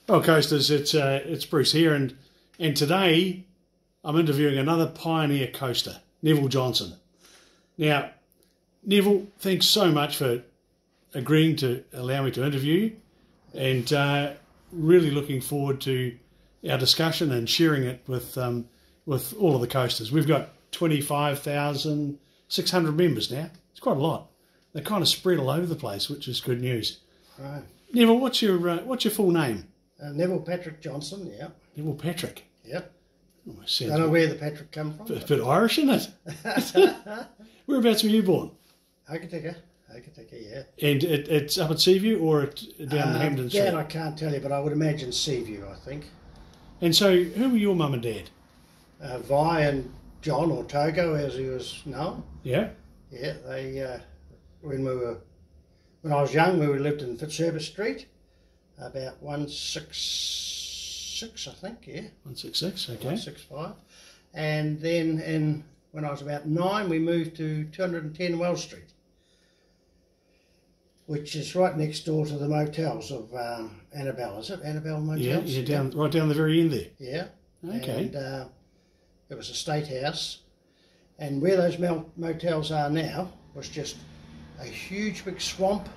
Well, Coasters, it's Bruce here, and today I'm interviewing another pioneer coaster, Neville Johnson. Now, Neville, thanks so much for agreeing to allow me to interview you, and really looking forward to our discussion and sharing it with all of the coasters. We've got 25,600 members now. It's quite a lot. They're kind of spread all over the place, which is good news. Right. Neville, what's your full name? Neville Patrick Johnson, yeah. Neville Patrick. Yep. Oh, Don't know where the Patrick come from. A bit Irish, isn't it? Whereabouts were you born? Hokitika, yeah. And it's up at Seaview or down Hampden Street? Dad, I can't tell you, but I would imagine Seaview, I think. And so, who were your mum and dad? Vi and John, or Togo as he was known. Yeah? Yeah, they, when I was young, we lived in Fitzherbert Street, about 166, I think, yeah. 166, okay. 165. And then when I was about 9, we moved to 210 Wells Street, which is right next door to the motels of Annabelle. Is it Annabelle Motels? Yeah, right down the very end there. Yeah. Okay. And it was a state house. And where those motels are now was just a huge big swamp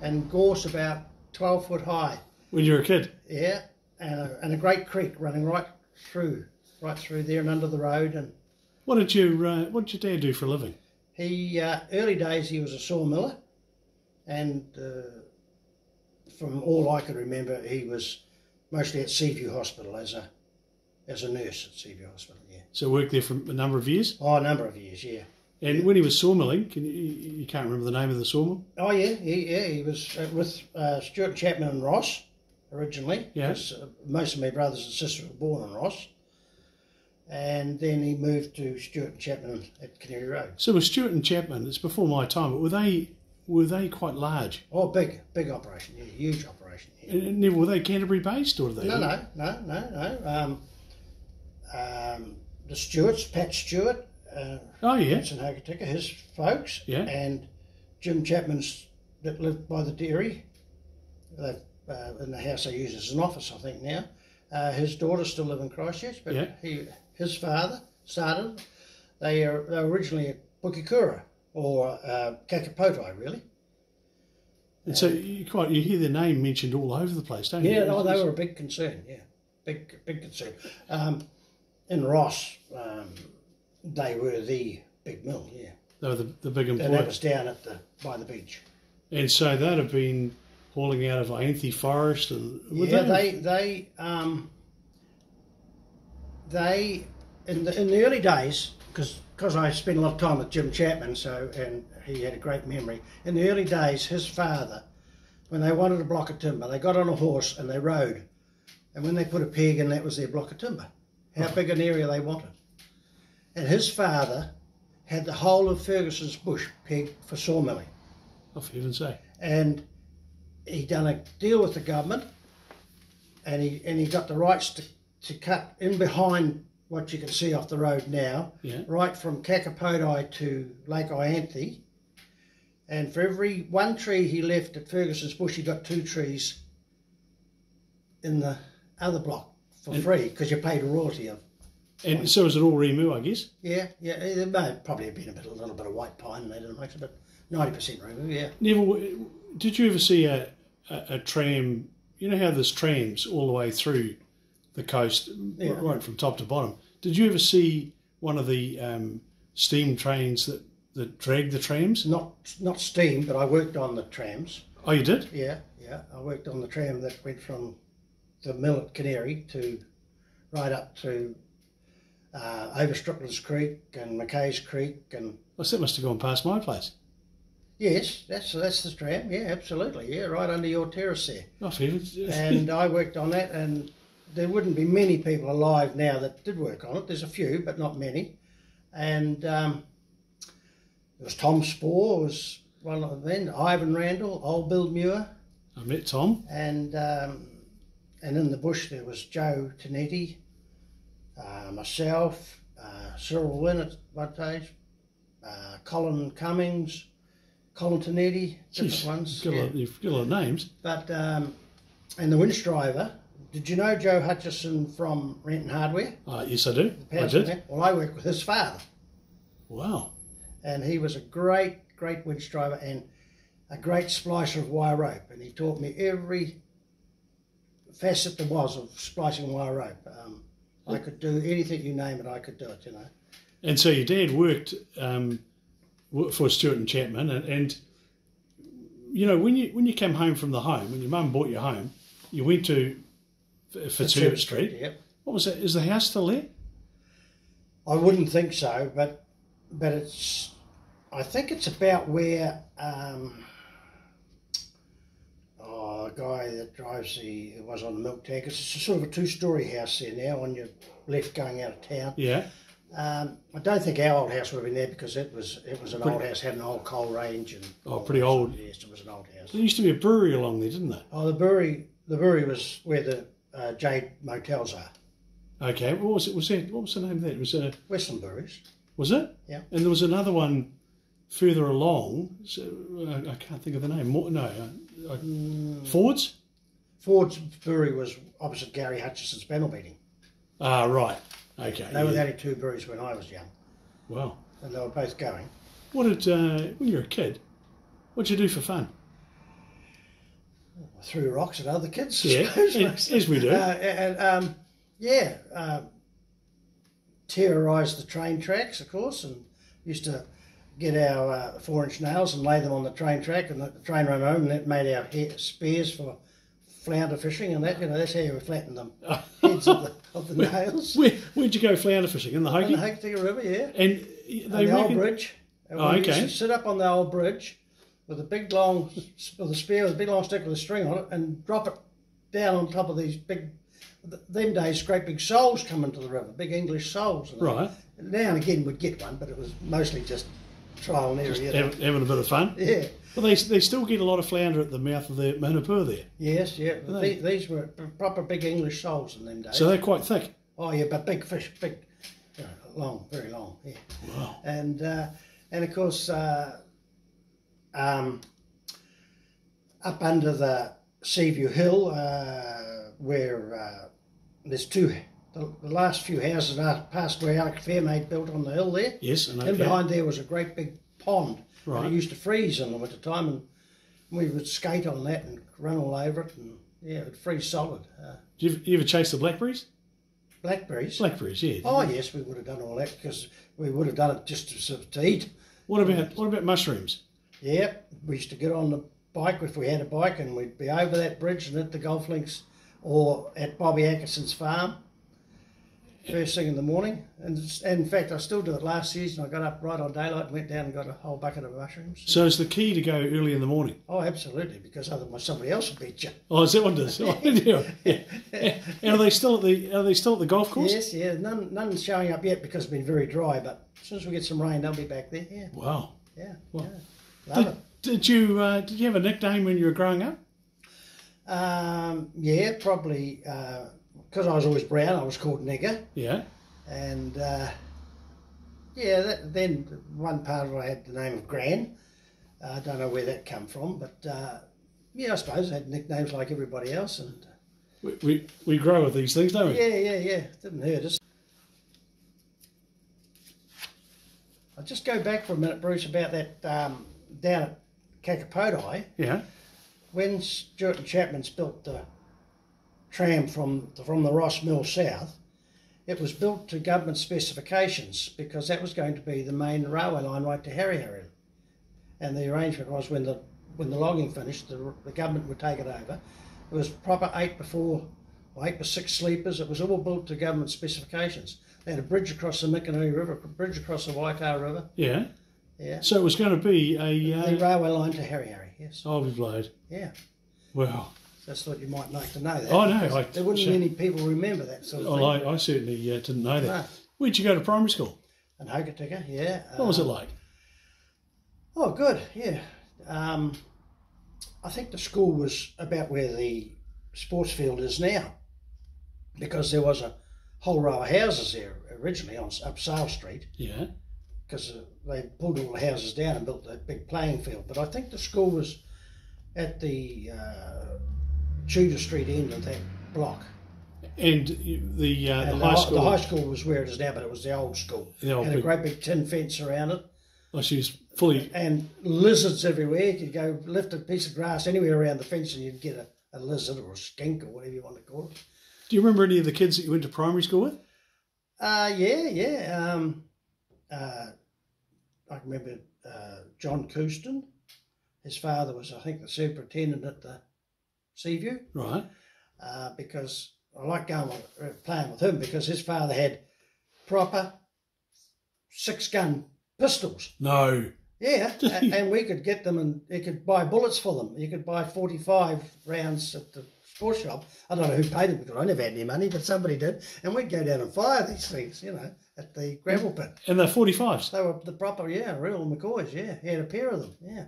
and gorse about 12 foot high. When you were a kid? Yeah, and a great creek running right through there and under the road. And what did your dad do for a living? He early days he was a sawmiller, and from all I could remember, he was mostly at Seaview Hospital as a nurse at Seaview Hospital. Yeah. So worked there for a number of years? Oh, a number of years, yeah. And when he was sawmilling, you can't remember the name of the sawmill? Oh yeah, he was with Stuart Chapman and Ross originally. Yeah. Because most of my brothers and sisters were born in Ross, and then he moved to Stuart and Chapman at Canary Road. So with Stuart and Chapman, it's before my time, but were they quite large? Oh, big operation, yeah, huge operation. Yeah. And Neville, were they Canterbury based or were they? No. The Stewarts, Pat Stewart. Oh yeah. That's in Hokitika, his folks. Yeah. And Jim Chapman's that lived by the dairy. They've in the house they use as an office, I think now. His daughters still live in Christchurch, but yeah. His father started. They were originally at Hokitika or Kakapotai, really. And so you hear their name mentioned all over the place, don't you? Yeah, no, they were a big concern. Yeah, big concern. In Ross, they were the big mill. Yeah, they were the big employer. And that was down by the beach. And so they'd have been hauling out of Ianthe Forest, and they in the early days, because I spent a lot of time with Jim Chapman, and he had a great memory. In the early days, his father, when they wanted a block of timber, they got on a horse and they rode, and when they put a peg in, that was their block of timber. How big an area they wanted. And his father had the whole of Ferguson's bush pegged for sawmilling. Oh, for heaven's sake. And he done a deal with the government, and he got the rights to cut in behind what you can see off the road now, yeah. Right from Kakapotai to Lake Ianthe. And for every one tree he left at Ferguson's bush, he got 2 trees in the other block for free, because you paid a royalty of. And so is it all Remu, I guess? Yeah. There may probably have been a little bit of white pine and they didn't mix it, but 90% Remu, yeah. Neville, did you ever see a tram? You know how there's trams all the way through the coast, yeah. Right from top to bottom. Did you ever see one of the steam trains that dragged the trams? Not steam, but I worked on the trams. Oh, you did? Yeah. I worked on the tram that went from the mill at Canary to right up to over Strickland's Creek and McKay's Creek, and well, that must have gone past my place. Yes, that's the tram. Yeah, absolutely. Yeah, right under your terrace there. Oh, and I worked on that, and there wouldn't be many people alive now that did work on it. There's a few, but not many. And there was Tom Spohr was one of them. Ivan Randall, Old Bill Muir. I met Tom. And in the bush there was Joe Tonetti, myself, Cyril Wynne at one stage, Colin Cummings, Colin Tonetti, different ones. You've got a lot of names. But and the winch driver Did you know Joe Hutchison from Renton Hardware? Yes, I do. I did. Well, I worked with his father. Wow. And he was a great winch driver and a great splicer of wire rope. And he taught me every facet there was of splicing wire rope. I could do anything you name it, I could do it, you know. And so your dad worked for Stewart and Chapman, and you know, when you came home from the home, when your mum bought you home, you went to Fitzherbert Street. Yep. What was that? Is the house still there? I wouldn't think so, but it's. I think it's about where a guy that drives it was on the milk tank. It's sort of a 2-story house there now on your left going out of town. Yeah. I don't think our old house would have been there because it was an old house, had an old coal range and. Pretty old. Yes, it was an old house. There used to be a brewery along there, didn't there? Oh, the brewery was where the Jade motels are. Okay, what was it? What was the name of that? It was Westland Breweries. Was it? Yeah. And there was another one further along. So, I can't think of the name. Ford's. Ford's Brewery was opposite Gary Hutchison's panel beating. Ah, right. Okay. They were the only 2 breweries when I was young. Wow. And they were both going. What did when you were a kid? What did you do for fun? I threw rocks at other kids. Yeah, as we do. Terrorised the train tracks, of course, and used to get our 4-inch nails and lay them on the train track, and the train ran home, and that made our spears for flounder fishing, and that, you know, that's how you flatten them heads of the nails. Where'd you go flounder fishing? In the Hokitika? In the Hokitika River, yeah. And the old bridge. Oh, okay. We used to sit up on the old bridge with a big long, with a spear with a big long stick with a string on it, and drop it down on top of these big. Them days, great big soles come into the river, big English soles. Right. And now and again we'd get one, but it was mostly just trial and error. Just having a bit of fun. Yeah. Well, they still get a lot of flounder at the mouth of the Manapur there. Yes, yeah. These were proper big English soles in them days. So they're quite thick. Oh yeah, but big fish, big, long, very long. Yeah. Wow. And of course, up under the Seaview Hill, where there's the last few houses are past where Arc Fairmaid built on the hill there. Yes, I know. And behind there was a great big pond. Right. And it used to freeze in the winter time, and we would skate on that and run all over it, and yeah, it would freeze solid. Did you ever chase the blackberries? Blackberries? Blackberries, yeah. Oh yes, we would have done all that because we would have done it just to eat. What about mushrooms? Yeah, we used to get on the bike if we had a bike, and we'd be over that bridge and at the golf links or at Bobby Atkinson's farm first thing in the morning. And in fact, I still do it. Last season, I got up right on daylight and went down and got a whole bucket of mushrooms. So it's the key to go early in the morning? Oh, absolutely, because otherwise somebody else would beat you. Oh, is that what it is? Oh, yeah. And are they still at the golf course? Yes, yeah. None's showing up yet because it's been very dry, but as soon as we get some rain, they'll be back there. Yeah. Wow. Yeah. Wow. Yeah. Love it. Did you have a nickname when you were growing up? Yeah, probably because I was always brown. I was called Nigger. Yeah. And then one part of it I had the name of Gran. I don't know where that come from, but I suppose I had nicknames like everybody else. And we grow with these things, don't we? Yeah. Didn't hurt us. I'll just go back for a minute, Bruce, about that down at Kakapodai. Yeah. When Stewart and Chapman's built the tram from the Ross Mill south, it was built to government specifications because that was going to be the main railway line right to Harry. And the arrangement was when the logging finished, the government would take it over. It was proper 8 by 6 sleepers. It was all built to government specifications. They had a bridge across the Mikanui River, a bridge across the Waitara River. Yeah. Yeah. So it was going to be the railway line to Harry, yes. Oh, we've load. Yeah. Wow. Just thought you might like to know that. Oh, no. There wouldn't many people remember that sort of thing. I certainly didn't know that. No. Where'd you go to primary school? In Hokitika, yeah. What was it like? Oh, good, yeah. I think the school was about where the sports field is now, because there was a whole row of houses there originally up Sale Street. Yeah. Because they pulled all the houses down and built that big playing field. But I think the school was at the Tudor Street end of that block. And the high school. The high school was where it is now, but it was the old school. The old had a great big tin fence around it. Oh, she was fully. And lizards everywhere. You could go lift a piece of grass anywhere around the fence and you'd get a lizard or a skink or whatever you want to call it. Do you remember any of the kids that you went to primary school with? Yeah. I remember John Couston. His father was, I think, the superintendent at the Seaview. Right. Because I liked playing with him because his father had proper 6-gun pistols. No. Yeah, and we could get them, and you could buy bullets for them. You could buy 45 rounds at the sports shop. I don't know who paid them because I never had any money, but somebody did. And we'd go down and fire these things, at the gravel pit. And they're 45s? They were the proper, real McCoys, yeah. He had a pair of them, yeah.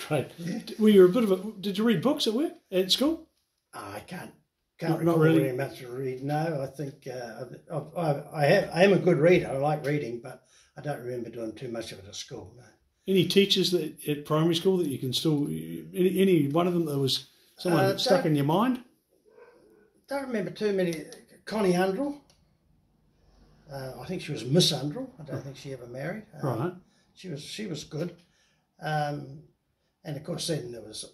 Great. Yeah. Were you a bit of a... Did you read books at school? I can't Not really? very much to read. No, I think I am a good reader. I like reading, but I don't remember doing too much of it at school. No. Any teachers at primary school that you can still... Any one of them that was someone stuck in your mind? Don't remember too many. Connie Undrell. I think she was Miss Undrell. I don't think she ever married. Right. She was good. And of course then there was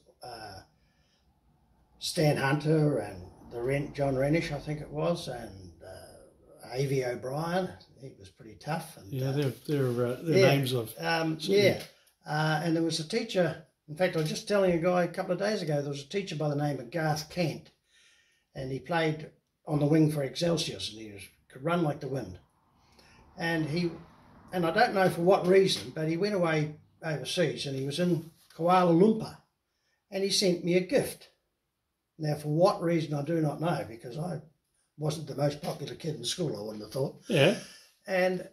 Stan Hunter and John Renish, I think it was, and A.V. O'Brien. He was pretty tough. And, yeah, they're names of... and there was a teacher, in fact I was just telling a guy a couple of days ago, there was a teacher by the name of Garth Kent, and he played on the wing for Excelsior, and he could run like the wind. And I don't know for what reason, but he went away overseas and he was in Kuala Lumpur and he sent me a gift. Now, for what reason, I do not know, because I wasn't the most popular kid in school, I wouldn't have thought. Yeah. And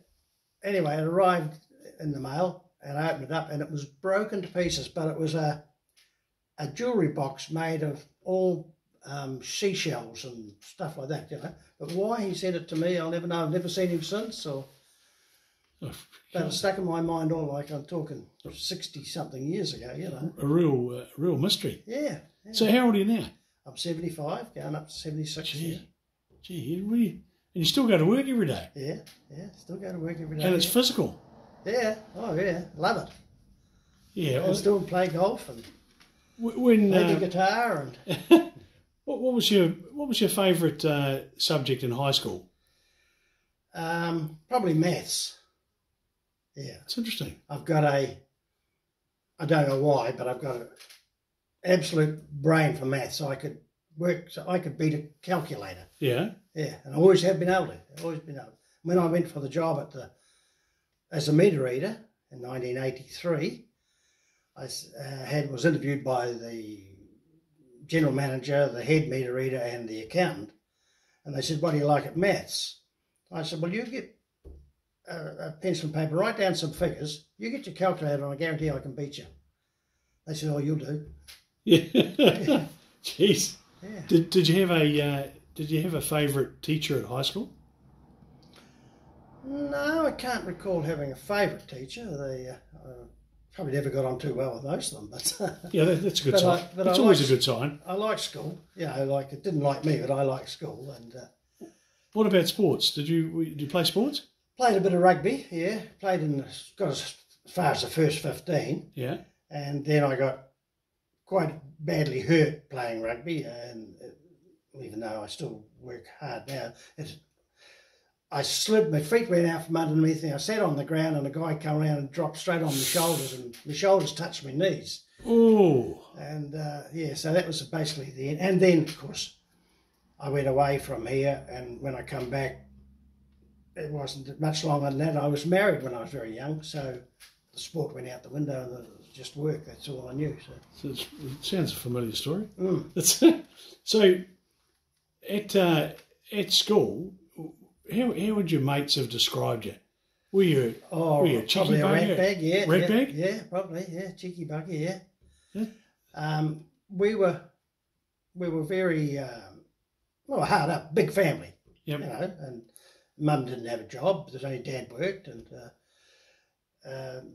anyway, it arrived in the mail and I opened it up and it was broken to pieces, but it was a jewellery box made of all seashells and stuff like that, But why he sent it to me, I'll never know. I've never seen him since, but it's stuck in my mind all like I'm talking 60-something years ago, A real mystery. Yeah. So how old are you now? I'm 75, going up to 76. Gee, and you still go to work every day? Yeah, still go to work every day. And it's physical? Yeah, oh yeah, love it. Yeah. I still play golf and when play the guitar and... What was your favourite subject in high school? Probably maths. Yeah. It's interesting. I've got I don't know why, but I've got an absolute brain for maths. So I could beat a calculator. Yeah. Yeah, and I always have been able to. When I went for the job as a meter reader in 1983, I was interviewed by the general manager, the head meter reader and the accountant, and they said, what do you like at maths? I said, well, you get a pencil and paper, write down some figures, you get your calculator and I guarantee I can beat you. They said, oh, you'll do. Yeah. Jeez. Yeah. Did you have a favourite teacher at high school? No, I can't recall having a favourite teacher. They probably never got on too well with most of them, but yeah, that's a good sign. It's always a good sign. I like school. It didn't like me, but I like school. And what about sports? Did you play sports? Played a bit of rugby. Yeah, got as far as the first 15. Yeah, and then I got quite badly hurt playing rugby, and even though I still work hard now, I slid, my feet went out from underneath me. I sat on the ground and a guy came around and dropped straight on my shoulders, and my shoulders touched my knees. Oh. And so that was basically the end. And then, of course, I went away from here, and when I come back, it wasn't much longer than that. I was married when I was very young, so the sport went out the window and it was just work. That's all I knew. So it sounds a familiar story. Mm. So at school, how would your mates have described you? Were you a cheeky probably a rat bag, yeah. Rat bag? Yeah, probably, yeah. Cheeky bugger, yeah. Yeah. We were very hard up, big family. Yep. And Mum didn't have a job. There's only Dad worked, and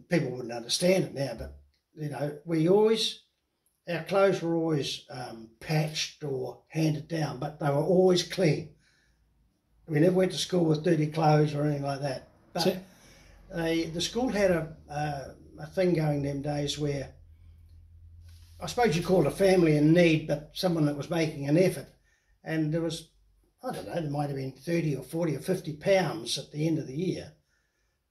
people wouldn't understand it now. But we always, our clothes were always patched or handed down, but they were always clean. We never went to school with dirty clothes or anything like that. But the school had a thing going them days where, I suppose you call it a family in need, but someone that was making an effort. And there was, I don't know, there might have been 30 or 40 or 50 pounds at the end of the year,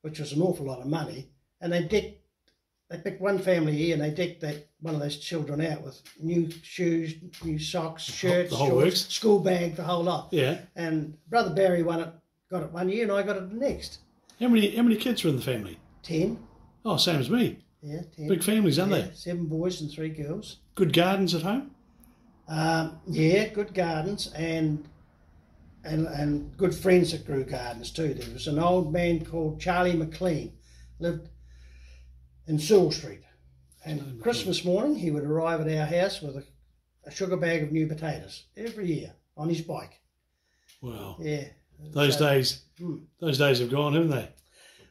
which was an awful lot of money. And they picked one family here and they decked one of those children out with new shoes, new socks, shirts, the whole shorts, works. school bag, the whole lot. Yeah. And Brother Barry got it one year and I got it the next. How many kids were in the family? 10. Oh, same as me. Yeah, 10. Big families, aren't they? 7 boys and 3 girls. Good gardens at home? Yeah, good gardens and good friends that grew gardens too. There was an old man called Charlie McLean, lived in Sewell Street. And Christmas morning he would arrive at our house with a sugar bag of new potatoes every year on his bike. Wow. Yeah. Those days have gone, haven't they?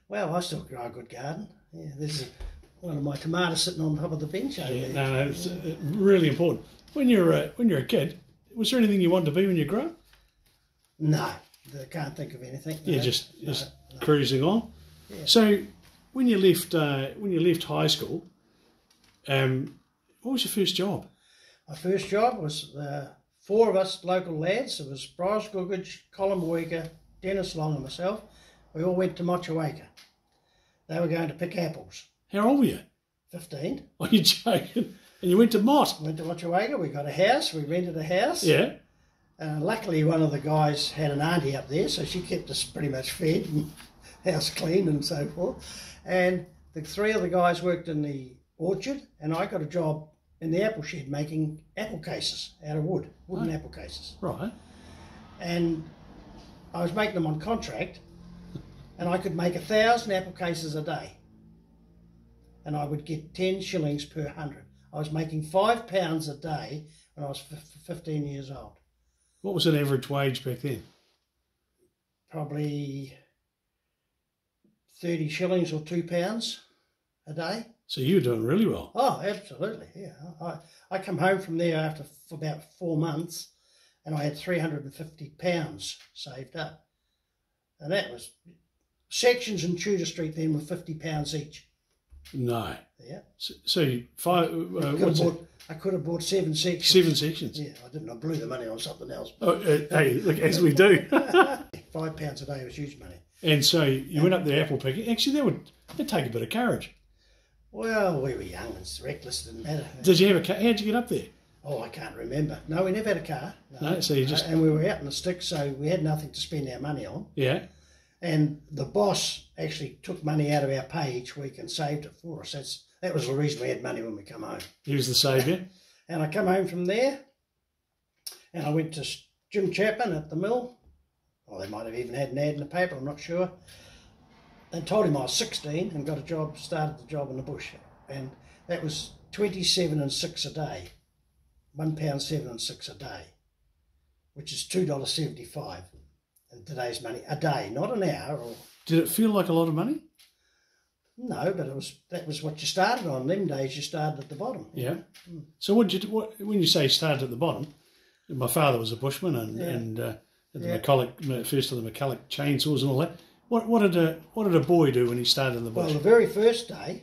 Well, I still grow a good garden. Yeah, there's one of my tomatoes sitting on top of the bench over there. No, it's really important. When you're a kid, was there anything you wanted to be when you grew up? No, I can't think of anything. You're just cruising on. Yeah. So when you left high school, what was your first job? My first job was 4 of us local lads. It was Bryce Googage, Colin Boyka, Dennis Long and myself. We all went to Motueka. They were going to pick apples. How old were you? 15. Are you joking? And you went to Mott? Went to Motueka. We got a house. We rented a house. Yeah. Luckily, one of the guys had an auntie up there, so she kept us pretty much fed and house clean and so forth. And the 3 of the guys worked in the orchard, and I got a job in the apple shed making apple cases out of wooden apple cases. Right. And I was making them on contract, and I could make 1,000 apple cases a day. And I would get 10 shillings per 100. I was making £5 a day when I was 15 years old. What was an average wage back then? Probably 30 shillings or £2 a day. So you were doing really well. Oh, absolutely, yeah. I come home from there for about 4 months, and I had £350 saved up. And that was, sections in Tudor Street then were £50 each. No. Yeah. So I could have bought 7 sections. 7 sections? Yeah, I didn't. I blew the money on something else. Oh, hey, look, as we do. £5 a day was huge money. And so you went up there apple picking. Actually, that'd take a bit of courage. Well, we were young and reckless, didn't matter. Did you have a car? How'd you get up there? Oh, I can't remember. No, we never had a car. No, so you just... And we were out in the sticks, so we had nothing to spend our money on. Yeah. And the boss actually took money out of our pay each week and saved it for us. That was the reason we had money when we come home. He was the saviour. And I come home from there, and I went to Jim Chapman at the mill. Well, they might have even had an ad in the paper, I'm not sure. They told him I was 16 and got a job, started the job in the bush. And that was 27 and 6 a day. £1.7 and 6 a day, which is $2.75 in today's money a day, not an hour. Did it feel like a lot of money? No, but that was what you started on. Them days you started at the bottom. Yeah. So when you say started at the bottom, my father was a bushman and the McCulloch, first of the McCulloch chainsaws and all that. What did a boy do when he started in the bush? Well, the very first day,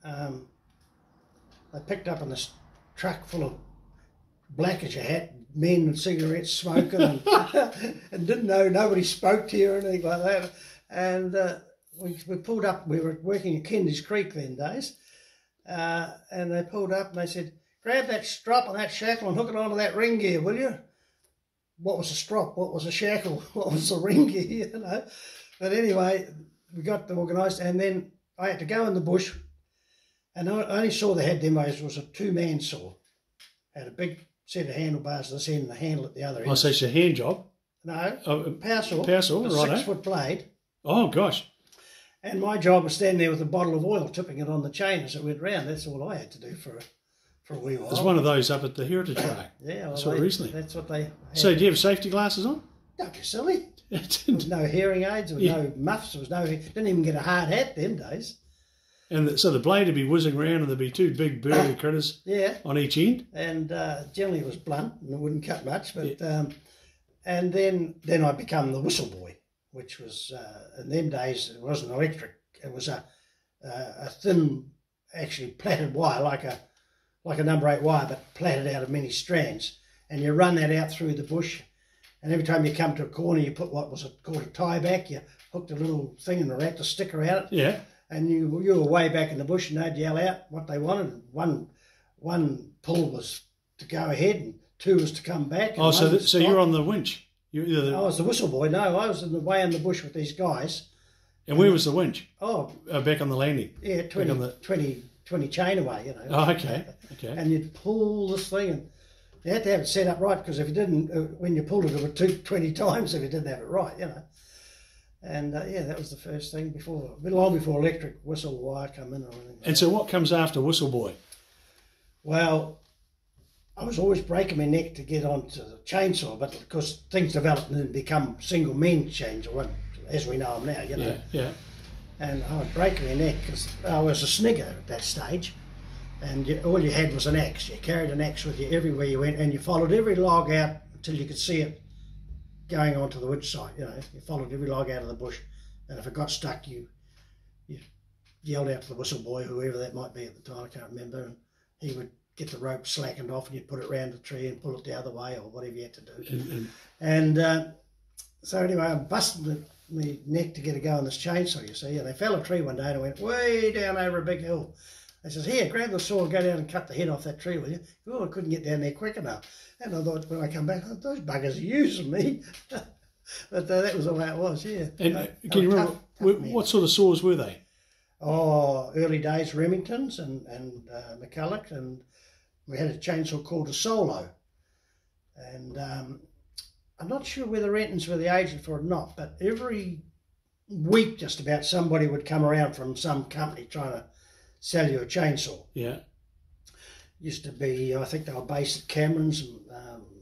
they picked up in this truck full of black as your hat, men with cigarettes smoking and didn't know, nobody spoke to you or anything like that. And we pulled up, we were working at Kendy's Creek then days, and they pulled up and they said, grab that strop and that shackle and hook it onto that ring gear, will you? What was a strop? What was a shackle? What was a ring gear, you know? But anyway, we got organised, and then I had to go in the bush, and the only saw they had them was a 2-man saw. Had a big set of handlebars at this end and a handle at the other end. Oh, so it's a hand job? No, power saw. Power saw, a right. 6-foot blade. Oh, gosh. And my job was standing there with a bottle of oil, tipping it on the chain as it went round. That's all I had to do for a wee while. There's one of those up at the Heritage Park. Yeah, well, I saw it recently. That's what they had. So do you have safety glasses on? Don't be silly. There was no hearing aids, there was no muffs, didn't even get a hard hat them days. And so the blade would be whizzing around, and there'd be two big burly critters on each end. And generally it was blunt, and it wouldn't cut much. But and then I become the whistle boy, which was in them days it wasn't electric. It was a thin, actually plaited wire, like a number 8 wire, but plaited out of many strands. And you run that out through the bush. And every time you come to a corner, you put what was called a tie back. You hooked a little thing and wrapped a stick around it. Yeah. And you were way back in the bush, and they'd yell out what they wanted. One pull was to go ahead, and 2 was to come back. Oh, so you're on the winch. I was the whistle boy. No, I was way in the bush with these guys. And where was the winch? Oh, back on the landing. Yeah, 20 chain away. You know. Oh, okay. And you'd pull this thing, and you had to have it set up right, because if you didn't, when you pulled it, it would toot 20 times if you didn't have it right. You know. And that was the first thing long before electric whistle wire come in or anything. And so what comes after whistle boy? Well, I was always breaking my neck to get onto the chainsaw, but because things developed and become single men chainsaw, as we know them now, you know. Yeah. And I was breaking my neck because I was a snigger at that stage, and all you had was an axe. You carried an axe with you everywhere you went, and you followed every log out until you could see it going onto the wood site. You know, you followed every log out of the bush, and if it got stuck, you yelled out to the whistle boy, whoever that might be at the time, I can't remember, and he would get the rope slackened off, and you'd put it round the tree and pull it the other way, or whatever you had to do. And so anyway, I busted my neck to get a go on this chainsaw, you see, and they fell a tree one day, and I went way down over a big hill. They says, "Here, grab the saw and go down and cut the head off that tree, will you?" Oh, I couldn't get down there quick enough. And I thought, when I come back, those buggers are using me. But that was the way it was, yeah. And can you remember, what sort of saws were they? Oh, early days Remingtons and McCulloch, and we had a chainsaw called a Solo. And I'm not sure whether Renton's were the agent for it or not, but every week just about somebody would come around from some company trying to sell you a chainsaw. Yeah. Used to be, I think they were based at Cameron's,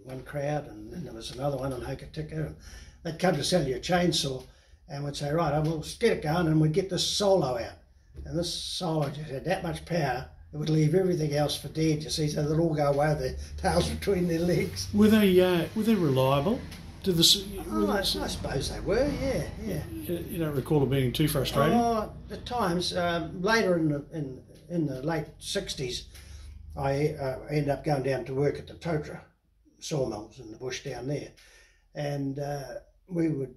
one crowd, and then there was another one in Hokitika, and they'd come to sell you a chainsaw and would say, right, we'll get it going, and we'd get this Solo out. And this Solo just had that much power, it would leave everything else for dead, you see, so they'd all go away with their tails between their legs. Were they reliable? I suppose they were, yeah. You don't recall it being too frustrating? Oh, at times, later in the late 60s, I ended up going down to work at the Totra sawmills in the bush down there, and we would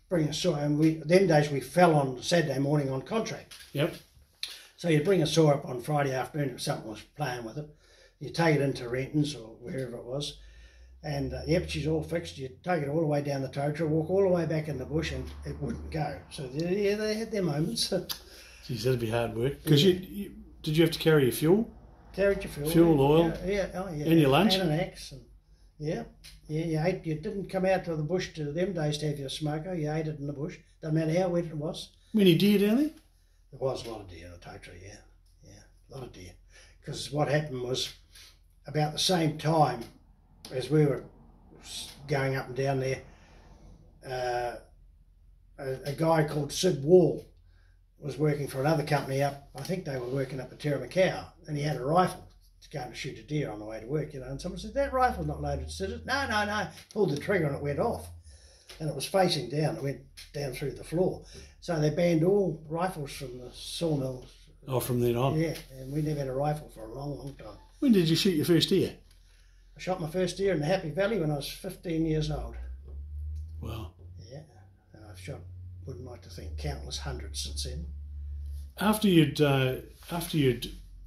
bring a saw, and them days we fell on Saturday morning on contract. Yep. So you'd bring a saw up on Friday afternoon if something was playing with it. You take it into Renton's or wherever it was, and yep, she's all fixed. You'd take it all the way down the Totra, walk all the way back in the bush, and it wouldn't go. So yeah, they had their moments. Geez, that'd be hard work. Because did you have to carry your fuel? Carried your fuel. Fuel, oil. Yeah, oh yeah. And your lunch. And an axe. And, yeah, you ate. You didn't come out to the bush to them days to have your smoker. You ate it in the bush. Doesn't matter how wet it was. Many deer down there? There was a lot of deer in the Totra, yeah, a lot of deer. Because what happened was, about the same time as we were going up and down there, a guy called Sid Wall was working for another company up, I think they were working up at Terramacau, and he had a rifle to go and shoot a deer on the way to work, you know, and someone said, "That rifle's not loaded, Sid." No, pulled the trigger and it went off. And it was facing down, it went down through the floor. So they banned all rifles from the sawmills. Oh, from then on? Yeah, and we never had a rifle for a long, long time. When did you shoot your first deer? I shot my first deer in the Happy Valley when I was 15 years old. Wow. Yeah, and I've shot, wouldn't like to think, countless hundreds since then. After you'd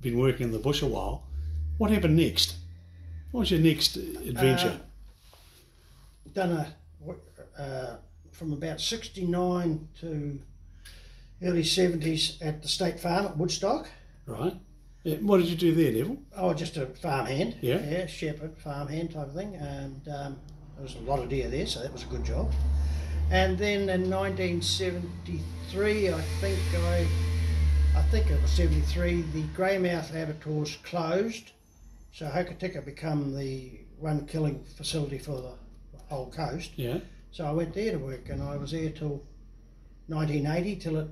been working in the bush a while, what happened next? What was your next adventure? Done from about 69 to early 70s at the State Farm at Woodstock. Right. Yeah. What did you do there, Neville? Oh, just a farmhand. Yeah, shepherd, farmhand type of thing. And there was a lot of deer there, so that was a good job. And then in 1973, I think it was 73, the Greymouth abattoirs closed. So Hokitika became the one killing facility for the whole coast. Yeah. So I went there to work, and I was there till 1980 till it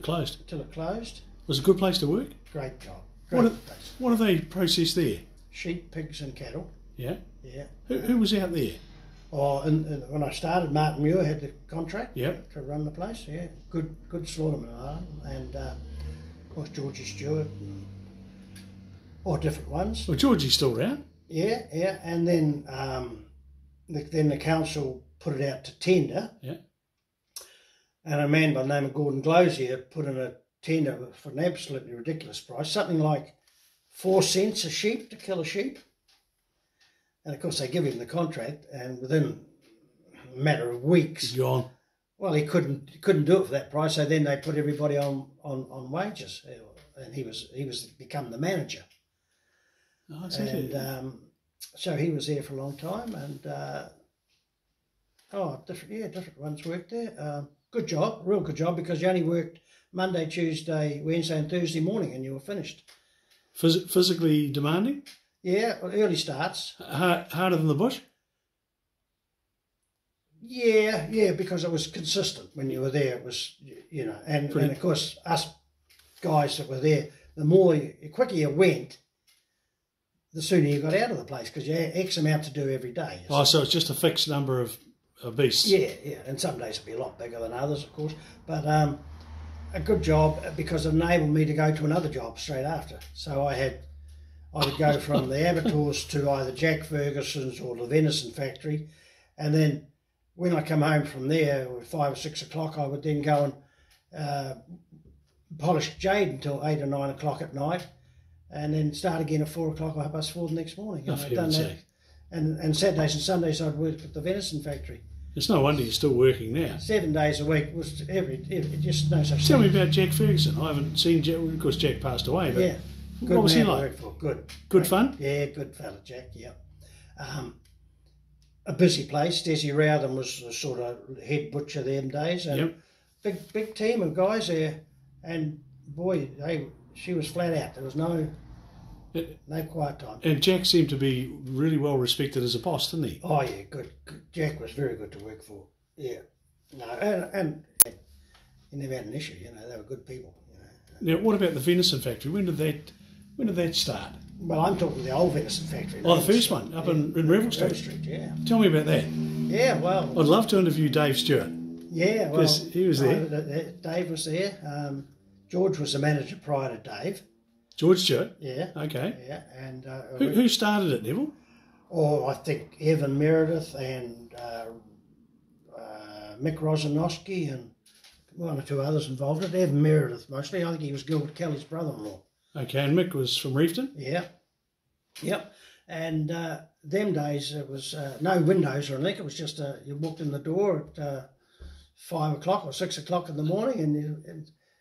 closed. Till it closed. Was it a good place to work? Great job. What do they process there? Sheep, pigs and cattle. Yeah. Yeah. Who was out there? Oh, and when I started, Martin Muir had the contract Yep. to run the place. Yeah, good slaughterman, and of course Georgie Stewart, and all different ones. Well, Georgie's still around. Yeah, and then the council put it out to tender. Yeah. And a man by the name of Gordon Glosier put in a tender for an absolutely ridiculous price, something like 4 cents a sheep to kill a sheep. And of course they give him the contract, and within a matter of weeks, He's gone. well, he couldn't do it for that price. So then they put everybody on wages, and he was become the manager. Oh, that's And it. so he was there for a long time, and different ones worked there. Good job, real good job, because you only worked Monday, Tuesday, Wednesday, and Thursday morning, and you were finished. Physically demanding? Yeah, early starts. Harder than the bush? Yeah, because it was consistent when you were there. It was, and of course us guys that were there, the quicker you went, the sooner you got out of the place, because you had X amount to do every day. Oh, so it's just a fixed number of beasts. Yeah, and some days it'd be a lot bigger than others, of course. But a good job, because it enabled me to go to another job straight after. So I would go from the abattoirs to either Jack Ferguson's or the Venison Factory, and then when I come home from there at 5 or 6 o'clock, I would then go and polish jade until 8 or 9 o'clock at night, and then start again at 4 o'clock or 4:30 the next morning. Oh, I'd done that. And Saturdays and Sundays I'd work at the Venison Factory. It's no wonder you're still working now. 7 days a week was just no such Tell thing. me about Jack Ferguson. I haven't seen Jack, of course Jack passed away, but Yeah. what was he man to like? work for. Good. Good fun? Yeah, good fella, Jack, yeah. A busy place. Desi Rowden was the sort of head butcher them days. And big team of guys there. And boy, she was flat out. There was no quiet time. And Jack seemed to be really well respected as a boss, didn't he? Oh, yeah, good. Jack was very good to work for. Yeah. No, and he never had an issue, they were good people. Now, what about the Venison Factory? When did that start? Well, I'm talking the old Venison Factory. Oh, the first one, up in Neville Street. Yeah. Tell me about that. Yeah, well... I'd love to interview Dave Stewart. Yeah, well... Because he was there. Dave was there. George was the manager prior to Dave. George Stewart? Yeah. Okay. Yeah, and... Who started it, Neville? Oh, I think Evan Meredith and Mick Rosanowski and one or two others involved in it. Evan Meredith mostly. I think he was Gilbert Kelly's brother-in-law. Okay, and Mick was from Reefton? Yeah. Yep. And them days, it was no windows or anything. It was just you walked in the door at 5 o'clock or 6 o'clock in the morning,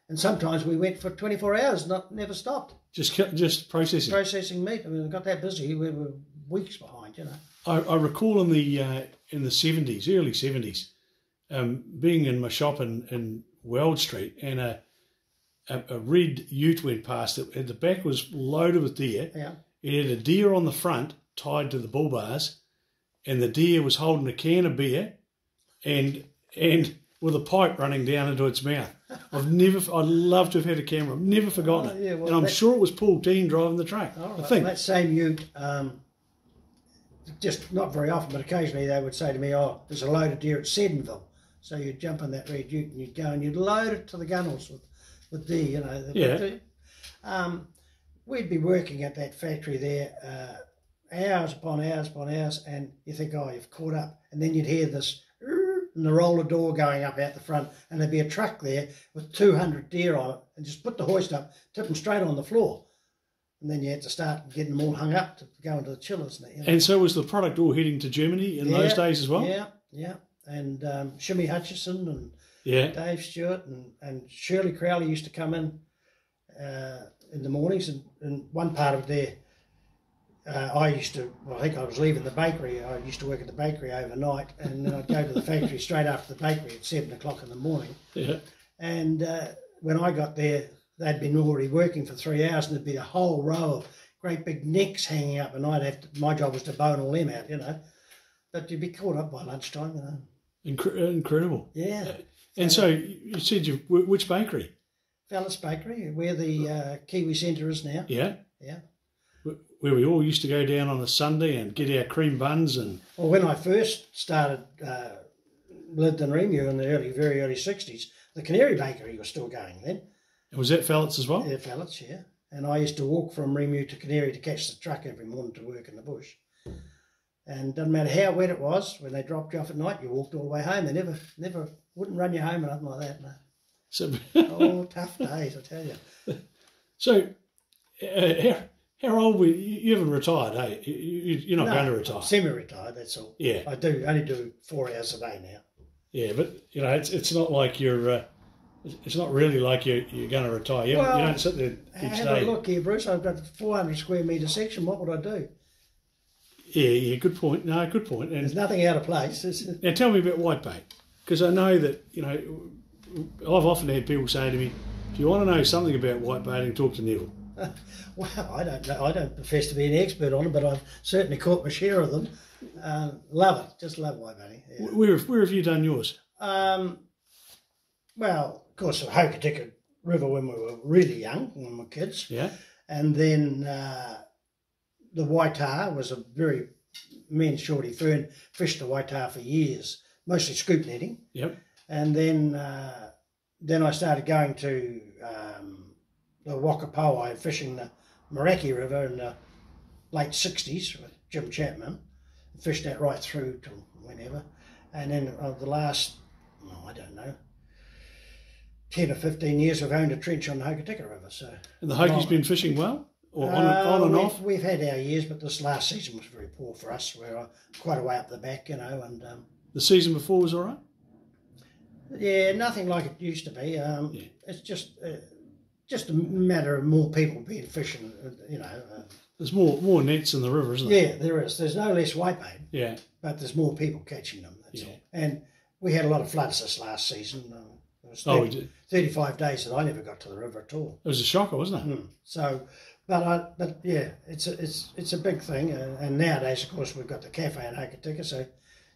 and sometimes we went for 24 hours, never stopped. Just processing? Processing meat. I mean, we got that busy. We were weeks behind, I recall in the 70s, early 70s, being in my shop in Weld Street, and a red ute went past it, and the back was loaded with deer. Yeah. It had a deer on the front tied to the bull bars, and the deer was holding a can of beer and with a pipe running down into its mouth. I'd love to have had a camera. I've never forgotten it. Yeah, well, and I'm sure it was Paul Dean driving the truck. All right. I think. Well, that same ute, just not very often, but occasionally they would say to me, oh, there's a load of deer at Sedenville. So you'd jump on that red ute and you'd go and you'd load it to the gunnels with deer, Yeah. We'd be working at that factory there hours upon hours upon hours, and you think, oh, you've caught up. And then you'd hear this and the roller door going up out the front, and there'd be a truck there with 200 deer on it, and just put the hoist up, tip them straight on the floor. And then you had to start getting them all hung up to go into the chillers. And so was the product all heading to Germany in those days as well? Yeah. And Shimmy Hutchison and Dave Stewart and Shirley Crowley used to come in the mornings, and one part of their... I think I was leaving the bakery. I used to work at the bakery overnight, and then I'd go to the factory straight after the bakery at 7 o'clock in the morning. Yeah. And when I got there, they'd been already working for 3 hours, and there'd be a whole row of great big necks hanging up, and my job was to bone all them out, But you'd be caught up by lunchtime, Incredible. Yeah. And so you said which bakery? Venison Factory, where the Kiwi Centre is now. Yeah. Yeah. Where we all used to go down on a Sunday and get our cream buns and... Well, when I first started, lived in Remu in the very early 60s, the Canary Bakery was still going then. And was that fellets as well? Yeah, fellets, yeah. And I used to walk from Remu to Canary to catch the truck every morning to work in the bush. And doesn't matter how wet it was, when they dropped you off at night, you walked all the way home. They never wouldn't run you home or nothing like that, no. So, oh, tough days, I tell you. So, how old were you? You haven't retired, hey? You're not going to retire. Semi-retired, that's all. Yeah. I only do 4 hours a day now. Yeah, but, you know, it's not like you're... it's not really like you're going to retire. You don't sit there each day. Have a look here, Bruce. I've got a 400 square metre section. What would I do? Yeah, good point. No, good point. And there's nothing out of place. Now, tell me about whitebait, because I know that, you know, I've often had people say to me, if you want to know something about whitebaiting, talk to Neville. Well, I don't know. I don't profess to be an expert on it, but I've certainly caught my share of them. Love it. Just love whitebaiting. Yeah. Where have you done yours? Well, of course, the Hokitika River when we were really young, when we were kids. Yeah. And then the Waitar was me and Shorty Fern fished the Waitar for years, mostly scoop netting. Yep. And then I started going to the Wakapoa and fishing the Meraki River in the late 60s with Jim Chapman. Fished that right through to whenever. And then the last, I don't know, 10 or 15 years we've owned a trench on the Hokitika River. So. And the Hoki's been fishing well? Or on and off? We've had our years, but this last season was very poor for us. We're quite a way up the back, you know. And the season before was all right? Yeah, nothing like it used to be. Yeah. It's just a matter of more people being fishing, you know. There's more nets in the river, isn't there? Yeah, there is. There's no less whitebait. Yeah. But there's more people catching them, that's all. And we had a lot of floods this last season. It was 35 days that I never got to the river at all. It was a shocker, wasn't it? So, but yeah, it's a big thing. And nowadays, of course, we've got the cafe in Hokitika, so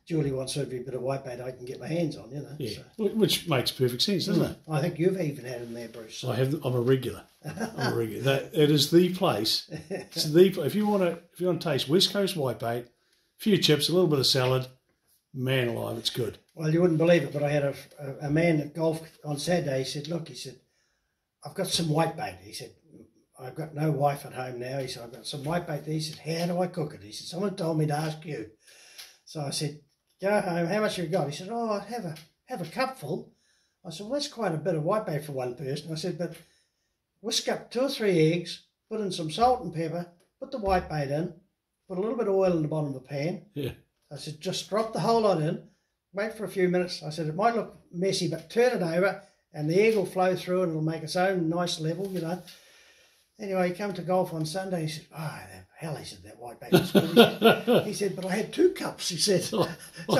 Julie wants every bit of whitebait I can get my hands on, you know. Yeah, so. Which makes perfect sense, doesn't it? I think you've even had them there, Bruce. So. I'm a regular. It is the place. It's if you want to taste West Coast whitebait, a few chips, a little bit of salad, man alive, it's good. Well, you wouldn't believe it, but I had a man at golf on Saturday. He said, "Look," he said, "I've got some whitebait." He said, "I've got no wife at home now." He said, "I've got some whitebait." He said, "How do I cook it?" He said, "Someone told me to ask you." So I said, "Go home. How much have you got?" He said, "Oh, I'd have a cupful." I said, "Well, that's quite a bit of whitebait for one person." I said, "But whisk up 2 or 3 eggs, put in some salt and pepper, put the whitebait in, put a little bit of oil in the bottom of the pan." Yeah. I said, "Just drop the whole lot in, wait for a few minutes." I said, "It might look messy, but turn it over and the egg will flow through and it'll make its own nice level, you know." Anyway, he came to golf on Sunday. He said, "Oh, hell," he said, "that whitebait was good." He said, "But I had 2 cups," he said. So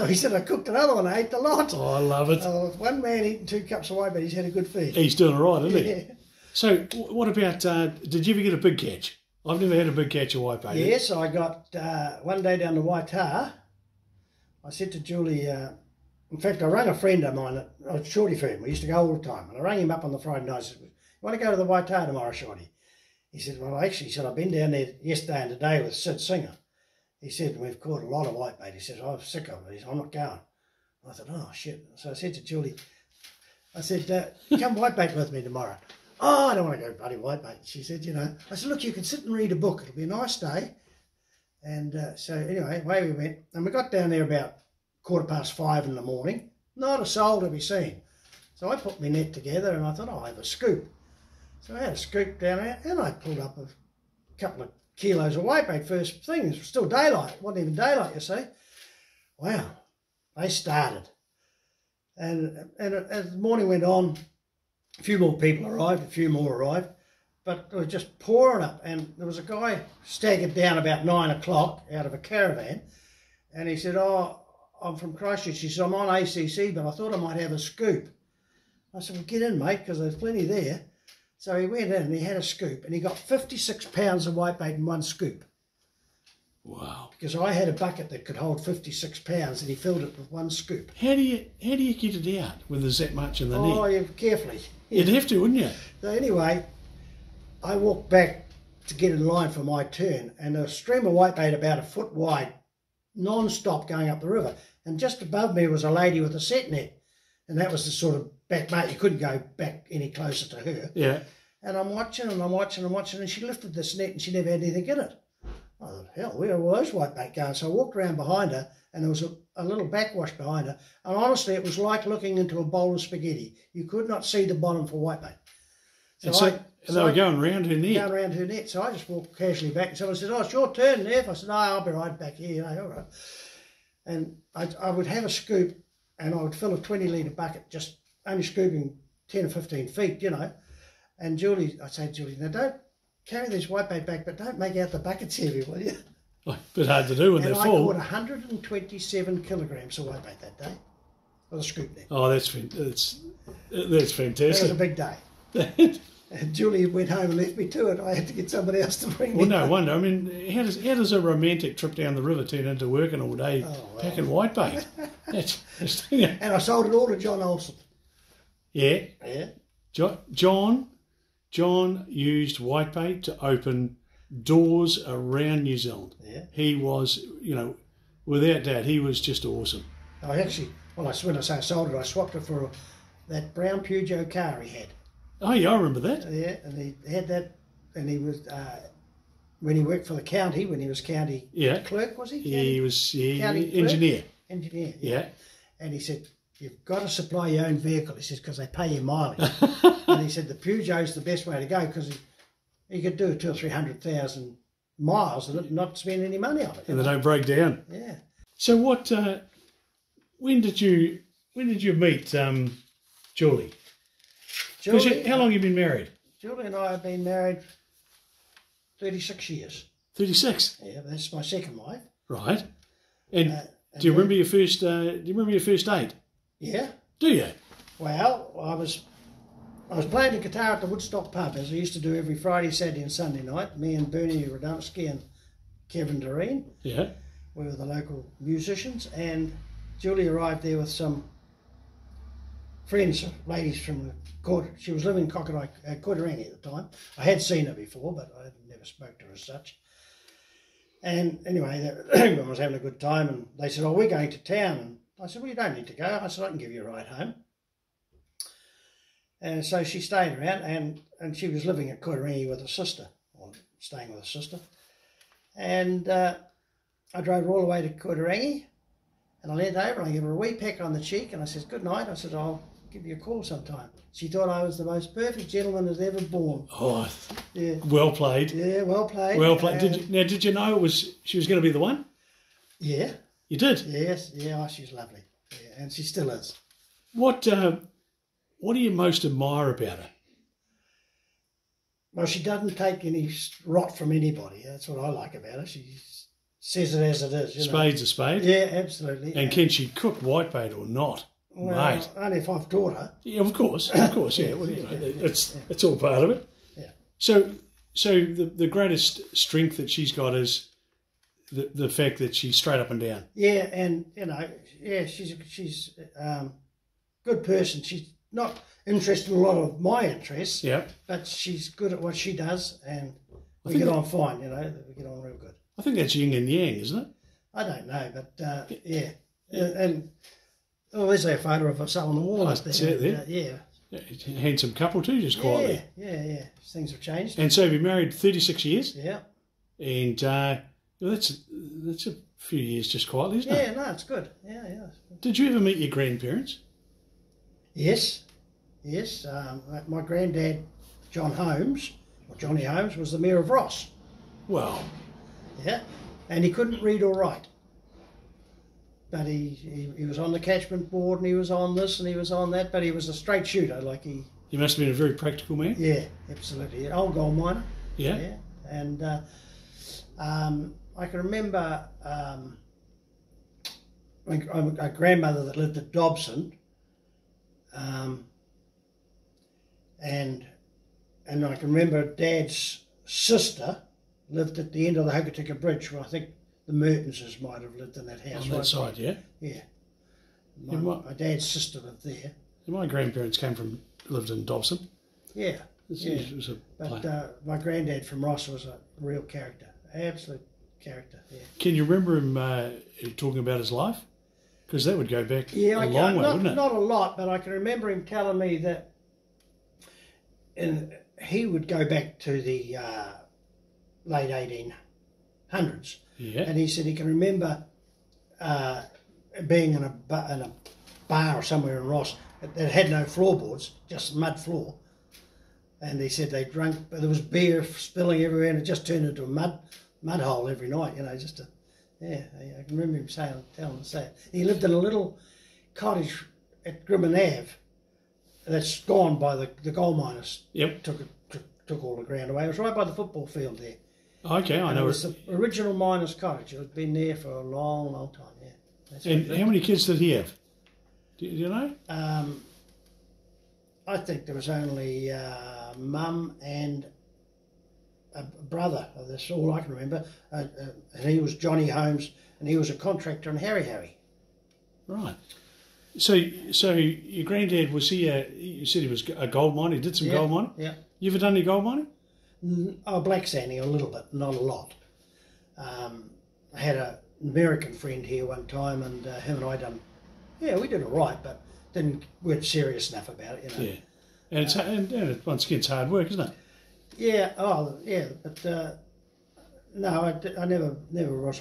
he said, "I cooked another one. I ate the lot." Oh, I love it. One man eating 2 cups of whitebait, he's had a good feed. He's doing it right, isn't he? Yeah. So what about, did you ever get a big catch? I've never had a big catch of whitebait. Yes, I got one day down the Waitar. I said to Julie, in fact, I rang a friend of mine at Shorty Firm. We used to go all the time. And I rang him up on the Friday night. I said, "You want to go to the Waitar tomorrow, Shorty?" He said, "Well, actually," he said, "I've been down there yesterday and today with Sid Singer." He said, "We've caught a lot of whitebait." He said, "I'm sick of it." He said, "I'm not going." I thought, "Oh, shit." So I said to Julie, I said, "Come whitebait with me tomorrow." "Oh, I don't want to go bloody whitebait." She said, "You know." I said, "Look, you can sit and read a book. It'll be a nice day." And so anyway, away we went. And we got down there about 5:15 in the morning. Not a soul to be seen. So I put my net together and I thought, I'll have a scoop. So I had a scoop down there and I pulled up a couple of kilos of whitebait first thing. It was still daylight. It wasn't even daylight, you see. Wow. They started. And as the morning went on, a few more people arrived, a few more arrived. But it was just pouring up. And there was a guy staggered down about 9 o'clock out of a caravan. And he said, "Oh, I'm from Christchurch." He said, "I'm on ACC, but I thought I might have a scoop." I said, "Well, get in, mate, because there's plenty there." So he went in and he had a scoop and he got 56 pounds of whitebait in one scoop. Wow. Because I had a bucket that could hold 56 pounds and he filled it with one scoop. How do you get it out when there's that much in the net? Oh, carefully. You'd have to, wouldn't you? So anyway, I walked back to get in line for my turn, and a stream of whitebait about a foot wide, non-stop going up the river. And just above me was a lady with a set net, and that was the sort of back mate. You couldn't go back any closer to her. Yeah. And I'm watching, and she lifted this net, and she never had anything in it. I thought, hell, where are all those whitebait going? So I walked around behind her, and there was a little backwash behind her. And honestly, it was like looking into a bowl of spaghetti. You could not see the bottom for whitebait. So they were going around her net. Going around her net. So I just walked casually back, and someone said, "Oh, it's your turn, Nev." I said, "No, I'll be right back here." All right. And I would have a scoop, and I would fill a 20-litre bucket, just only scooping 10 or 15 feet, And I'd say to Julie, "Now don't carry these whitebait back, but don't make out the buckets heavy, will you?" A bit hard to do when they're full. And I caught 127 kilograms of whitebait that day with a scoop net. Oh, that's fantastic. That was a big day. And Julie went home and left me to it. I had to get somebody else to bring me. Well, no wonder. I mean, how does a romantic trip down the river turn into working all day packing whitebait? And I sold it all to John Olsen. Yeah. Yeah. John used whitebait to open doors around New Zealand. Yeah. He was, without doubt, he was just awesome. I actually, when I say I sold it, I swapped it for that brown Peugeot car he had. Oh, yeah, I remember that. Yeah, and he had that, and he was, when he worked for the county, when he was county clerk, was he? He was county engineer. Clerk? Engineer, Yeah. And he said, "You've got to supply your own vehicle," he says, "because they pay you mileage." And he said the Peugeot's the best way to go because he could do 200,000 or 300,000 miles and not spend any money on it. And they don't break down. Yeah. So what? When did you meet Julie? How long have you been married? Julie and I have been married 36 years. 36. Yeah, that's my second wife. Right. And do you remember your first? Do you remember your first date? Yeah. Do you? Well, I was playing the guitar at the Woodstock pub, as I used to do every Friday, Saturday and Sunday night. Me and Bernie Radomski and Kevin Doreen. Yeah. We were the local musicians, and Julie arrived there with some friends, ladies from the court. She was living in Kotarangi at the time. I had seen her before, but I never spoke to her as such. And anyway, everyone was having a good time, and they said, "Oh, we're going to town." And I said, "Well, you don't need to go." I said, "I can give you a ride home." And so she stayed around, and she was living at Kotarangi with her sister, or staying with her sister. And I drove her all the way to Kotarangi, and I leaned over and I gave her a wee peck on the cheek, and I said, "Good night." I said, "I'll give you a call sometime." She thought I was the most perfect gentleman that's ever born. Oh, yeah. Well played. Yeah, well played. Well played. Did you know she was going to be the one? Yeah. You did? Yes. Yeah, she's lovely. Yeah, and she still is. What do you most admire about her? Well, she doesn't take any rot from anybody. That's what I like about her. She says it as it is. Spade's a spade. Yeah, absolutely. And can she cook whitebait or not? Well, mate. Only if I've taught her. Yeah, of course, yeah. Well, it's all part of it. Yeah. So the greatest strength that she's got is the fact that she's straight up and down. Yeah, and she's a good person. She's not interested in a lot of my interests. Yeah. But she's good at what she does, and we get on fine. We get on real good. I think that's yin and yang, isn't it? I don't know, but yeah. And there's a photo of us on the wall up there. Yeah. Handsome couple too, just quietly. Yeah. Things have changed. And so you've been married 36 years? Yeah. And that's a few years just quietly, isn't it? Yeah, no, it's good. Yeah. Did you ever meet your grandparents? Yes. My granddad, Johnny Holmes, was the mayor of Ross. Wow. Yeah. And he couldn't read or write. But he was on the catchment board, and he was on this and he was on that, but he was a straight shooter. He must have been a very practical man. Yeah, absolutely. Old gold miner. Yeah. And I can remember a grandmother that lived at Dobson, and I can remember Dad's sister lived at the end of the Hokitika Bridge, where I think the Mertenses might have lived in that house. On that side, yeah? Yeah. My dad's sister lived there. My grandparents came from lived in Dobson. Yeah. It was a But my granddad from Ross was a real character, absolute character. Yeah. Can you remember him talking about his life? Because that would go back a long way, wouldn't it? Not a lot, but I can remember him telling me that, and he would go back to the late 1800s. Yeah. And he said he can remember being in a bar or somewhere in Ross that had no floorboards, just mud floor. And he said they drank, but there was beer spilling everywhere, and it just turned into a mud hole every night. You know, just a. Yeah, I can remember him telling us that. He lived in a little cottage at Grimman Ave that's gone by the gold miners. Yep. Took all the ground away. It was right by the football field there. Okay, I know. It was the original miners' cottage. It had been there for a long, long time, yeah. That's and how many kids did he have? Do you know? I think there was only mum and a brother. That's all I can remember. And he was Johnny Holmes, and he was a contractor in Harry. Right. So your granddad, was he you said he was a gold miner, he did some gold mining? Yeah. You ever done any gold mining? Black sanding a little bit, not a lot. I had an American friend here one time, and him and I we did all right, but weren't serious enough about it, you know. Yeah. And it's and once again, it's hard work, isn't it? Yeah, but no, I never was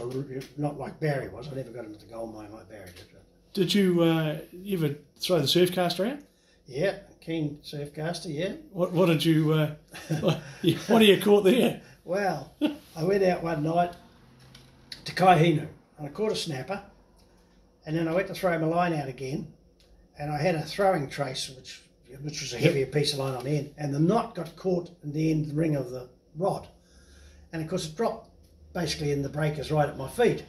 not like Barry was. I never got into the gold mine like Barry did. Did you ever throw the surf caster out? Yeah, keen surf caster, yeah. What did you, what do you caught there? Well, I went out one night to Kaihinu and I caught a snapper, and then I went to throw my line out again, and I had a throwing trace, which was a heavier piece of line on the end, and the knot got caught in the end ring of the rod. And of course it dropped basically in the breakers right at my feet.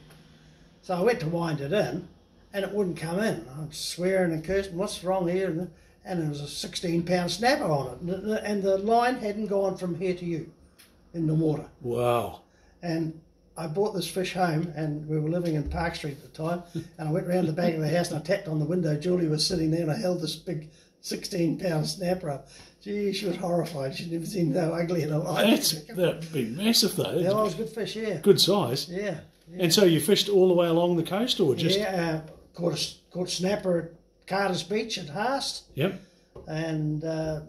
So I went to wind it in, and it wouldn't come in. I'm swearing and cursing, what's wrong here? And there was a 16-pound snapper on it, and the line hadn't gone from here to you in the water. Wow. And I brought this fish home, and we were living in Park Street at the time, and I went round the back of the house and I tapped on the window. Julie was sitting there, and I held this big 16-pound snapper up. Gee, she was horrified. She'd never seen so ugly in her life. That'd be massive, though. Yeah, it was good fish, yeah. Good size. Yeah. And so you fished all the way along the coast, or just? Yeah, caught snapper at Carter's Beach at Haast. Yep. And I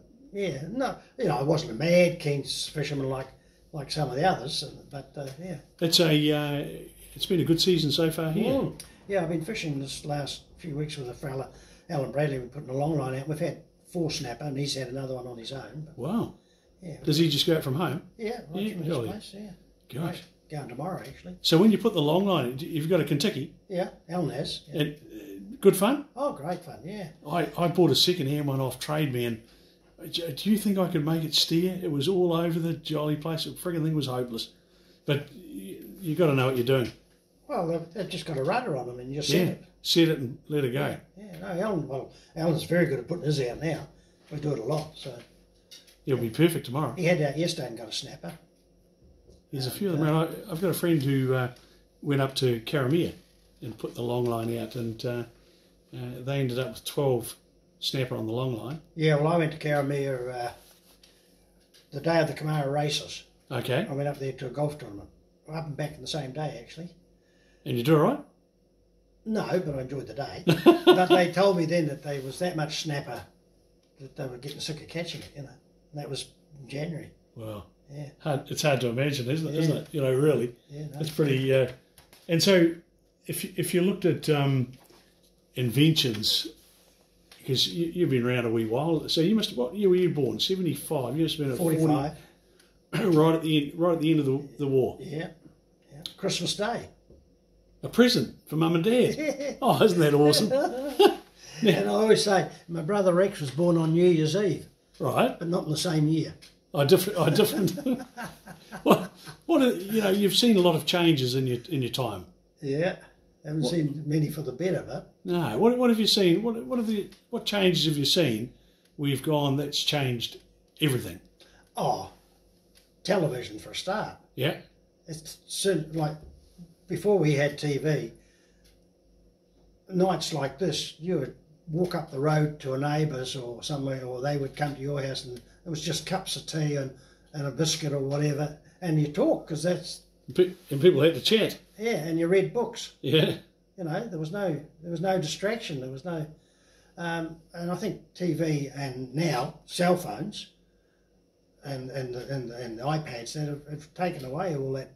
wasn't a mad keen fisherman like some of the others, but yeah. It's been a good season so far here. Yeah, I've been fishing this last few weeks with a fella, Alan Bradley. We're putting a long line out. We've had 4 snapper, and he's had another one on his own. But, wow. Yeah. Does he just go out from home? Yeah, right from his place, yeah. Gosh. Going tomorrow, actually. So when you put the long line, you've got a Kentucky? Yeah, Alan has. Yeah. Good fun? Oh, great fun, yeah. I bought a second-hand one off Trade Man. Do you think I could make it steer? It was all over the jolly place. The frigging thing was hopeless. But you got to know what you're doing. Well, they've just got a rudder on them, and you just set it and let it go. Yeah, no, Alan's very good at putting his out now. We do it a lot, so. It'll be perfect tomorrow. He had out yesterday and got a snapper. There's a few of them around. I've got a friend who went up to Karamea and put the long line out, and they ended up with 12 snapper on the long line. Yeah, well, I went to Karamea the day of the Kamara races. Okay. I went up there to a golf tournament. Up and back in the same day, actually. And you do all right? No, but I enjoyed the day. But they told me then that there was that much snapper that they were getting sick of catching it, you know. And that was in January. Wow. Yeah. It's hard to imagine, isn't it? You know, really. Yeah, no, it's pretty. And so, if you looked at inventions, because you've been around a wee while, so you must. What year were you born? 75. You must have been at 45. 40, right at the end of the war. Yeah. Christmas Day. A present for Mum and Dad. Oh, isn't that awesome? And I always say, my brother Rex was born on New Year's Eve. Right. But not in the same year. Different. What you've seen a lot of changes in your time. Yeah. Haven't seen many for the better, but. No. What have you seen? What changes have you seen where you've gone that's changed everything? Oh, television for a start. Yeah. It's like before we had TV, nights like this, you walk up the road to a neighbour's or somewhere, or they would come to your house, and it was just cups of tea and a biscuit or whatever, and you talk, because that's... And people had to chat. Yeah, and you read books. Yeah. You know, there was no distraction, there was no... and I think TV and now cell phones and the iPads that have taken away all that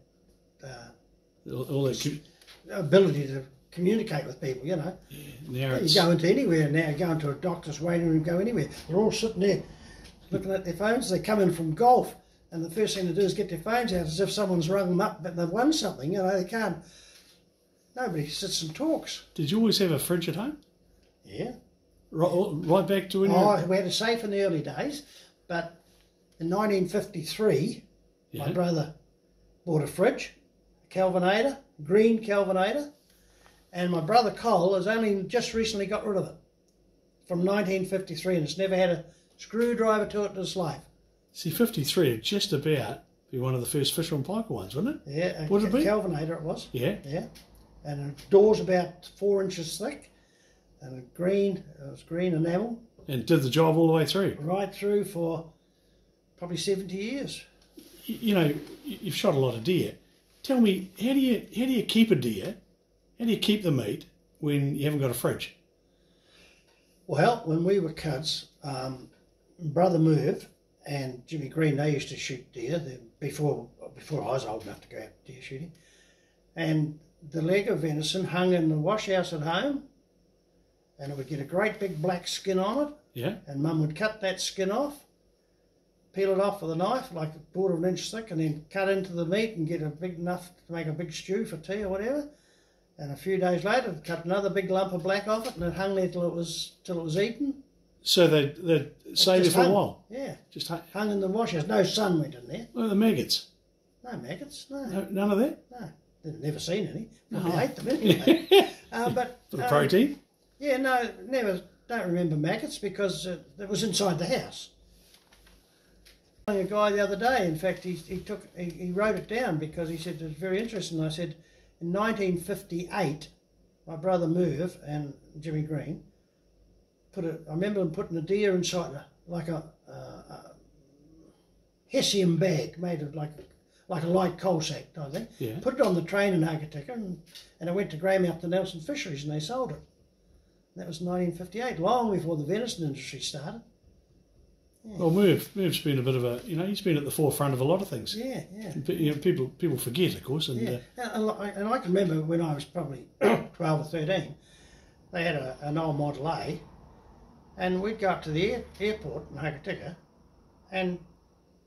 All that ability to communicate with people, you know. Yeah, now you go into anywhere now, go into a doctor's waiting room, go anywhere. They're all sitting there looking at their phones. They come in from golf, and the first thing to do is get their phones out as if someone's rung them up, but they've won something, you know. They can't... Nobody sits and talks. Did you always have a fridge at home? Yeah. Right back to when we had a safe in the early days, but in 1953, my brother bought a fridge, a Kelvinator, green Kelvinator, and my brother Cole has only just recently got rid of it from 1953, and it's never had a screwdriver to it in its life. See, 53 would just about be one of the first Fisher and Paykel ones, wouldn't it? Yeah, would it be? Kelvinator it was. Yeah. Yeah, and the door's about 4 inches thick, and it was green enamel. And did the job all the way through? Right through for probably 70 years. You know, you've shot a lot of deer. Tell me, how do you keep a deer? How do you keep the meat when you haven't got a fridge? Well, when we were kids, Brother Merv and Jimmy Green, they used to shoot deer before I was old enough to go out deer shooting. And the leg of venison hung in the wash house at home, and it would get a great big black skin on it. Yeah. And Mum would cut that skin off, peel it off with a knife, like a quarter of an inch thick, and then cut into the meat and get a big enough to make a big stew for tea or whatever. And a few days later, they'd cut another big lump of black off it, and it hung there till it was eaten. So they'd stay there for a while? Yeah. Just hung in the wash house. No sun went in there. Well, the maggots? No maggots, no. None of that? No. Never seen any. Probably ate them anyway. But for the protein? Yeah, no, don't remember maggots because it was inside the house. A guy the other day, in fact, he wrote it down because he said it was very interesting. I said, in 1958, my brother Merv and Jimmy Green I remember them putting a deer inside like a hessian bag made of like a light coal sack type thing. Yeah. Put it on the train in Hokitika, and it went to Greymouth to Nelson Fisheries, and they sold it. That was 1958, long before the venison industry started. Yeah. Well, Merv's been a bit of he's been at the forefront of a lot of things. Yeah, yeah. You know, people forget, of course. And, yeah. And I can remember when I was probably 12 or 13, they had an old Model A, and we'd go up to the airport in Hokitika and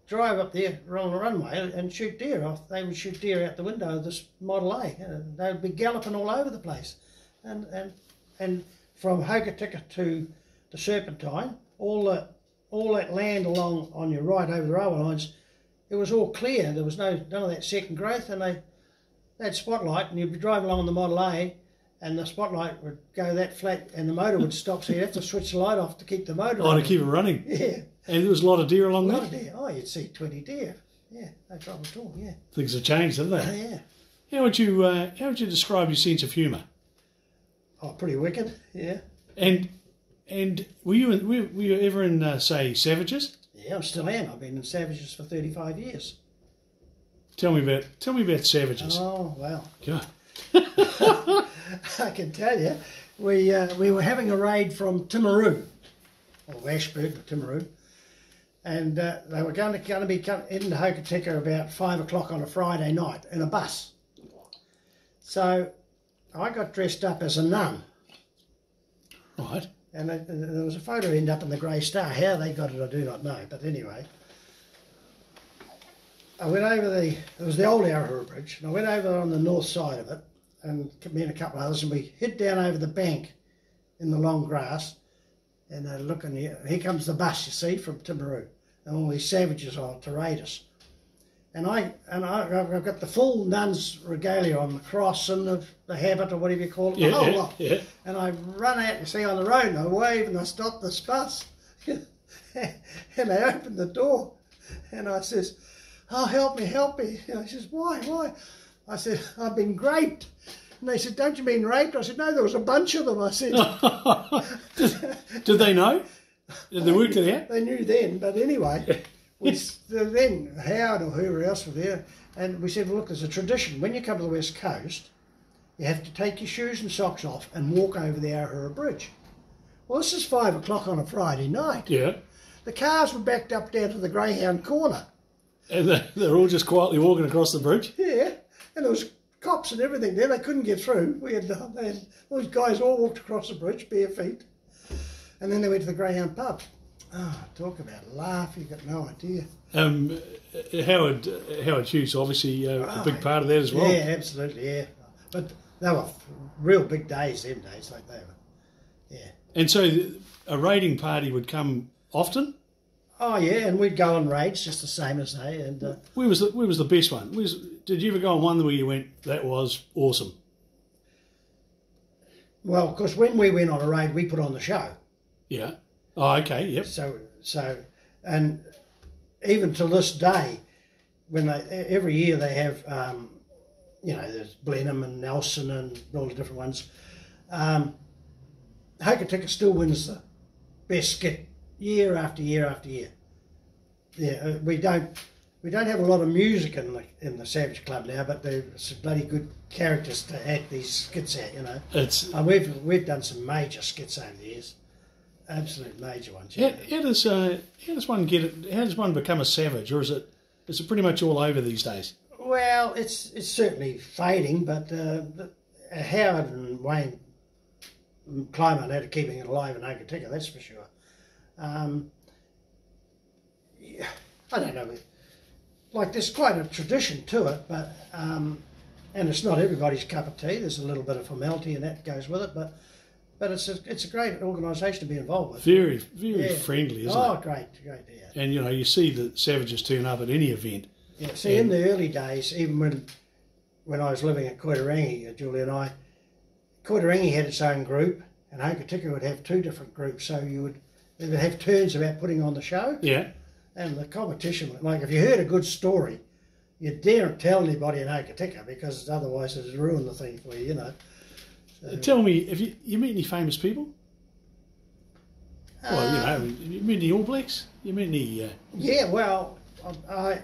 drive up there along the runway and shoot deer off. They would shoot deer out the window of this Model A. They'd be galloping all over the place. And from Hokitika to the Serpentine, all that land along on your right over the railway lines, it was all clear. There was none of that second growth, and they had spotlight, and you'd be driving along on the Model A, and the spotlight would go that flat, and the motor would stop, so you'd have to switch the light off to keep the motor running. To keep it running. Yeah. And there was a lot of deer along there? A lot of deer. Oh, you'd see 20 deer. Yeah, no trouble at all, yeah. Things have changed, haven't they? Yeah. How would you describe your sense of humour? Oh, pretty wicked, yeah. And were you ever in, say, Savages? Yeah, I still am. I've been in Savages for 35 years. Tell me about Savages. Oh, well. God. I can tell you, we were having a raid from Timaru, or Ashburn, but Timaru, and they were going to be coming into Hokitika about 5 o'clock on a Friday night in a bus. So I got dressed up as a nun. Right. And there was a photo end up in the Grey Star. How they got it, I do not know. But anyway, I went over it was the old Arahura Bridge, and I went over on the north side of it, and me and a couple of others, and we hid down over the bank in the long grass, and they're looking here. Here comes the bus, you see, from Timaru, and all these savages on to raid us. And I've got the full nun's regalia on, the cross and the habit, or whatever you call it, the whole lot. Yeah. And I run out, you see, on the road, and I wave, and I stop this bus. And they open the door, and I says, "Oh, help me, help me." And I says, "Why?" I said, "I've been raped." And they said, don't you mean raped? I said, no, there was a bunch of them, I said. Did they know? Did they work it out? They knew then, but anyway, then Howard or whoever else were there, and we said, well, look, there's a tradition. When you come to the West Coast, you have to take your shoes and socks off and walk over the Arahura Bridge. Well, this is 5 o'clock on a Friday night. Yeah. The cars were backed up down to the Greyhound corner. And they're all just quietly walking across the bridge? Yeah, and there was cops and everything there. They couldn't get through. Those guys all walked across the bridge, bare feet. And then they went to the Greyhound pub. Oh, talk about a laugh, you've got no idea. Howard Hughes, obviously a big part of that as well. Yeah, absolutely, yeah. But they were real big days, them days, like they were. Yeah. And so a raiding party would come often? Oh yeah, and we'd go on raids just the same as they. And where was the best one? Did you ever go on one where you went, that was awesome? Well, because when we went on a raid, we put on the show. Yeah. Oh, okay. Yep. So, and even to this day, when every year they have, there's Blenheim and Nelson and all the different ones. Hokitika still wins the best skit year after year after year. Yeah, we don't have a lot of music in the Savage Club now, but there's some bloody good characters to act these skits at. You know, we've done some major skits over the years. Absolute major ones. How does one get it? How does one become a savage, or is it pretty much all over these days? Well, it's certainly fading, but Howard and Wayne Clymer had to keeping it alive in Hokitika, that's for sure. I don't know. Like there's quite a tradition to it, but and it's not everybody's cup of tea. There's a little bit of formality and that goes with it, but it's a great organisation to be involved with. Very friendly, isn't it? Oh, great, yeah. And you see the savages turn up at any event. Yeah. See, in the early days, even when I was living at Koitarangi, Julie and I, Koitarangi had its own group, and Hokitika would have two different groups. So they would have turns about putting on the show. Yeah. And the competition, like if you heard a good story, you daren't tell anybody in Hokitika because otherwise it'd ruin the thing for you, you know. So, tell me, have you met any famous people? Well, you met any All Blacks? You met any... Yeah, well,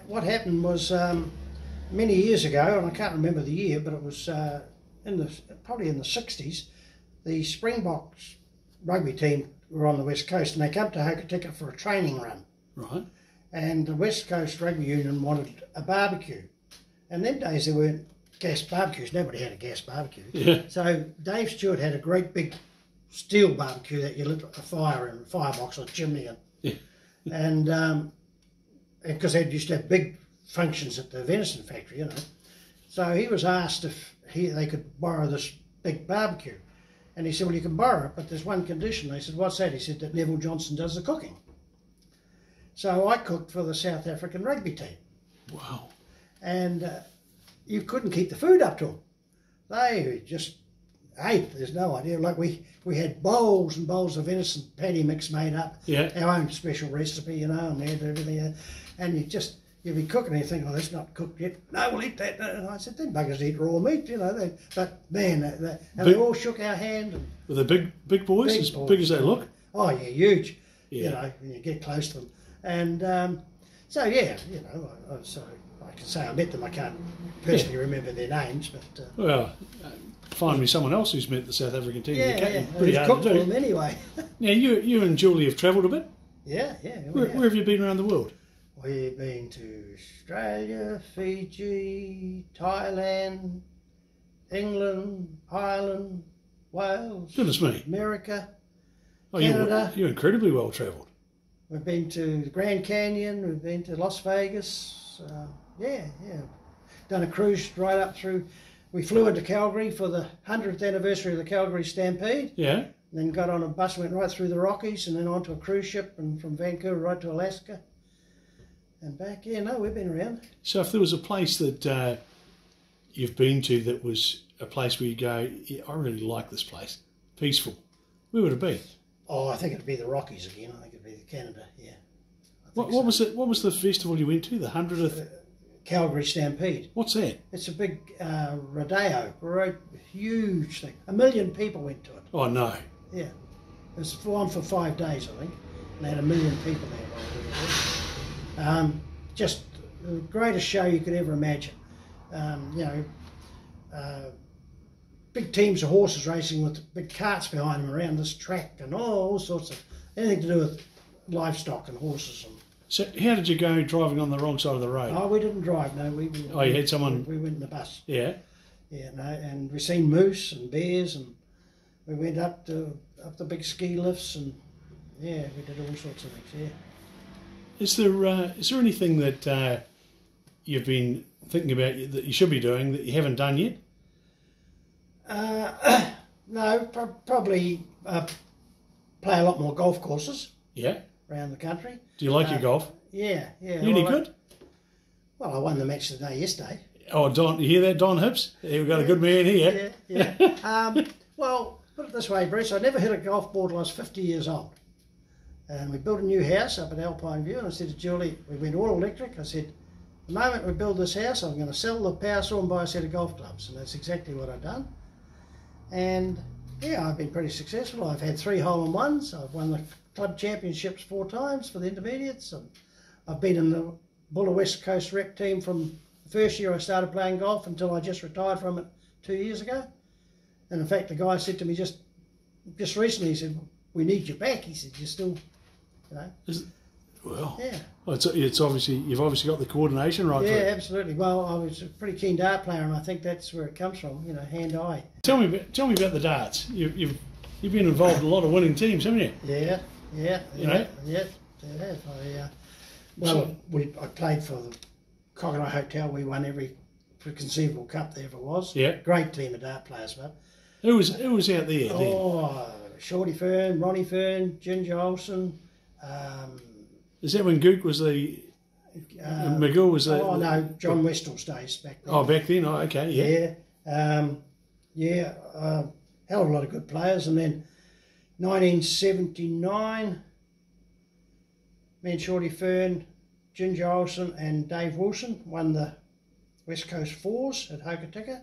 what happened was many years ago, and I can't remember the year, but it was probably in the 60s, the Springboks rugby team were on the West Coast and they came to Hokitika for a training run. Right. And the West Coast Rugby Union wanted a barbecue. And them days there weren't gas barbecues. Nobody had a gas barbecue. Yeah. So Dave Stewart had a great big steel barbecue that you lit a fire in, a firebox or a chimney in. Yeah. And because they used to have big functions at the Venison Factory, you know. So he was asked if they could borrow this big barbecue. And he said, well, you can borrow it, but there's one condition. They said, what's that? He said that Neville Johnson does the cooking. So I cooked for the South African rugby team. Wow. And you couldn't keep the food up to them. They just ate, there's no idea. Like we had bowls and bowls of venison patty mix made up. Yeah. Our own special recipe, you know, and we had everything. And you'd be cooking and you think, oh, that's not cooked yet. No, we'll eat that. And I said, them buggers eat raw meat, you know. But man, we all shook our hand. And were they big boys, as big as they look? Oh, yeah, huge. Yeah. You know, when you get close to them. And so, yeah, you know, so I can say I met them. I can't personally remember their names, but... well, find me someone else who's met the South African team. Yeah, pretty hard cooked to for do. them anyway. Now, you and Julie have travelled a bit? Yeah. Where have you been around the world? We've been to Australia, Fiji, Thailand, England, Ireland, Wales, Goodness me. America, Canada. You're incredibly well travelled. We've been to the Grand Canyon, we've been to Las Vegas, yeah. Done a cruise right up through. We flew into Calgary for the 100th anniversary of the Calgary Stampede. Yeah. And then got on a bus, went right through the Rockies and then onto a cruise ship and from Vancouver right to Alaska. And back, yeah, no, we've been around. So if there was a place that you've been to that was a place where you go, yeah, I really like this place, peaceful, where would it be? Oh, I think it'd be the Rockies again. I think it'd be Canada, yeah. What was the festival you went to, the 100th? Calgary Stampede. What's that? It's a big rodeo, huge thing. 1 million people went to it. Oh, no. Yeah. It was on for 5 days, I think. And they had 1 million people there. Just the greatest show you could ever imagine. Big teams of horses racing with big carts behind them around this track and all sorts of, anything to do with livestock and horses. So how did you go driving on the wrong side of the road? Oh, we didn't drive, no. You had someone... We went in the bus. Yeah? Yeah, no, and we seen moose and bears, and we went up the big ski lifts, and yeah, we did all sorts of things, yeah. Is there anything that you've been thinking about that you should be doing that you haven't done yet? No, probably play a lot more golf courses. Yeah. Around the country. Do you like your golf? Yeah, yeah. You any good? Well, I won the match of the day yesterday. Oh, Don, you hear that, Don Hips? We've got a good man here. Yeah. Well, put it this way, Bruce, I never hit a golf ball till I was 50 years old. And we built a new house up at Alpine View, and I said to Julie, we went all electric. I said, the moment we build this house, I'm going to sell the power saw and buy a set of golf clubs. And that's exactly what I've done. And yeah, I've been pretty successful. I've had 3 hole-in-ones. I've won the club championships 4 times for the intermediates. And I've been in the Buller West Coast rep team from the first year I started playing golf until I just retired from it 2 years ago. And in fact, the guy said to me just recently, he said, we need you back. He said, you're still, you know. Well, yeah. Well, it's obviously, you've obviously got the coordination right. Yeah, absolutely. Well, I was a pretty keen dart player, and I think that's where it comes from, you know, hand-eye. Tell me about the darts. You've been involved in a lot of winning teams, haven't you? Yeah. You know? Yeah, I played for the Crocodile Hotel. We won every conceivable cup there ever was. Yeah. Great team of dart players, but. Who was out there then? Oh, Shorty Fern, Ronnie Fern, Ginger Olsen. Is that when Gook was the... McGill was the... Oh, no, John Westall's days back then. Oh, back then? Oh, okay, yeah. Hell of a lot of good players. And then 1979, me and Shorty Fern, Ginger Olsen and Dave Wilson won the West Coast Fours at Hokitika.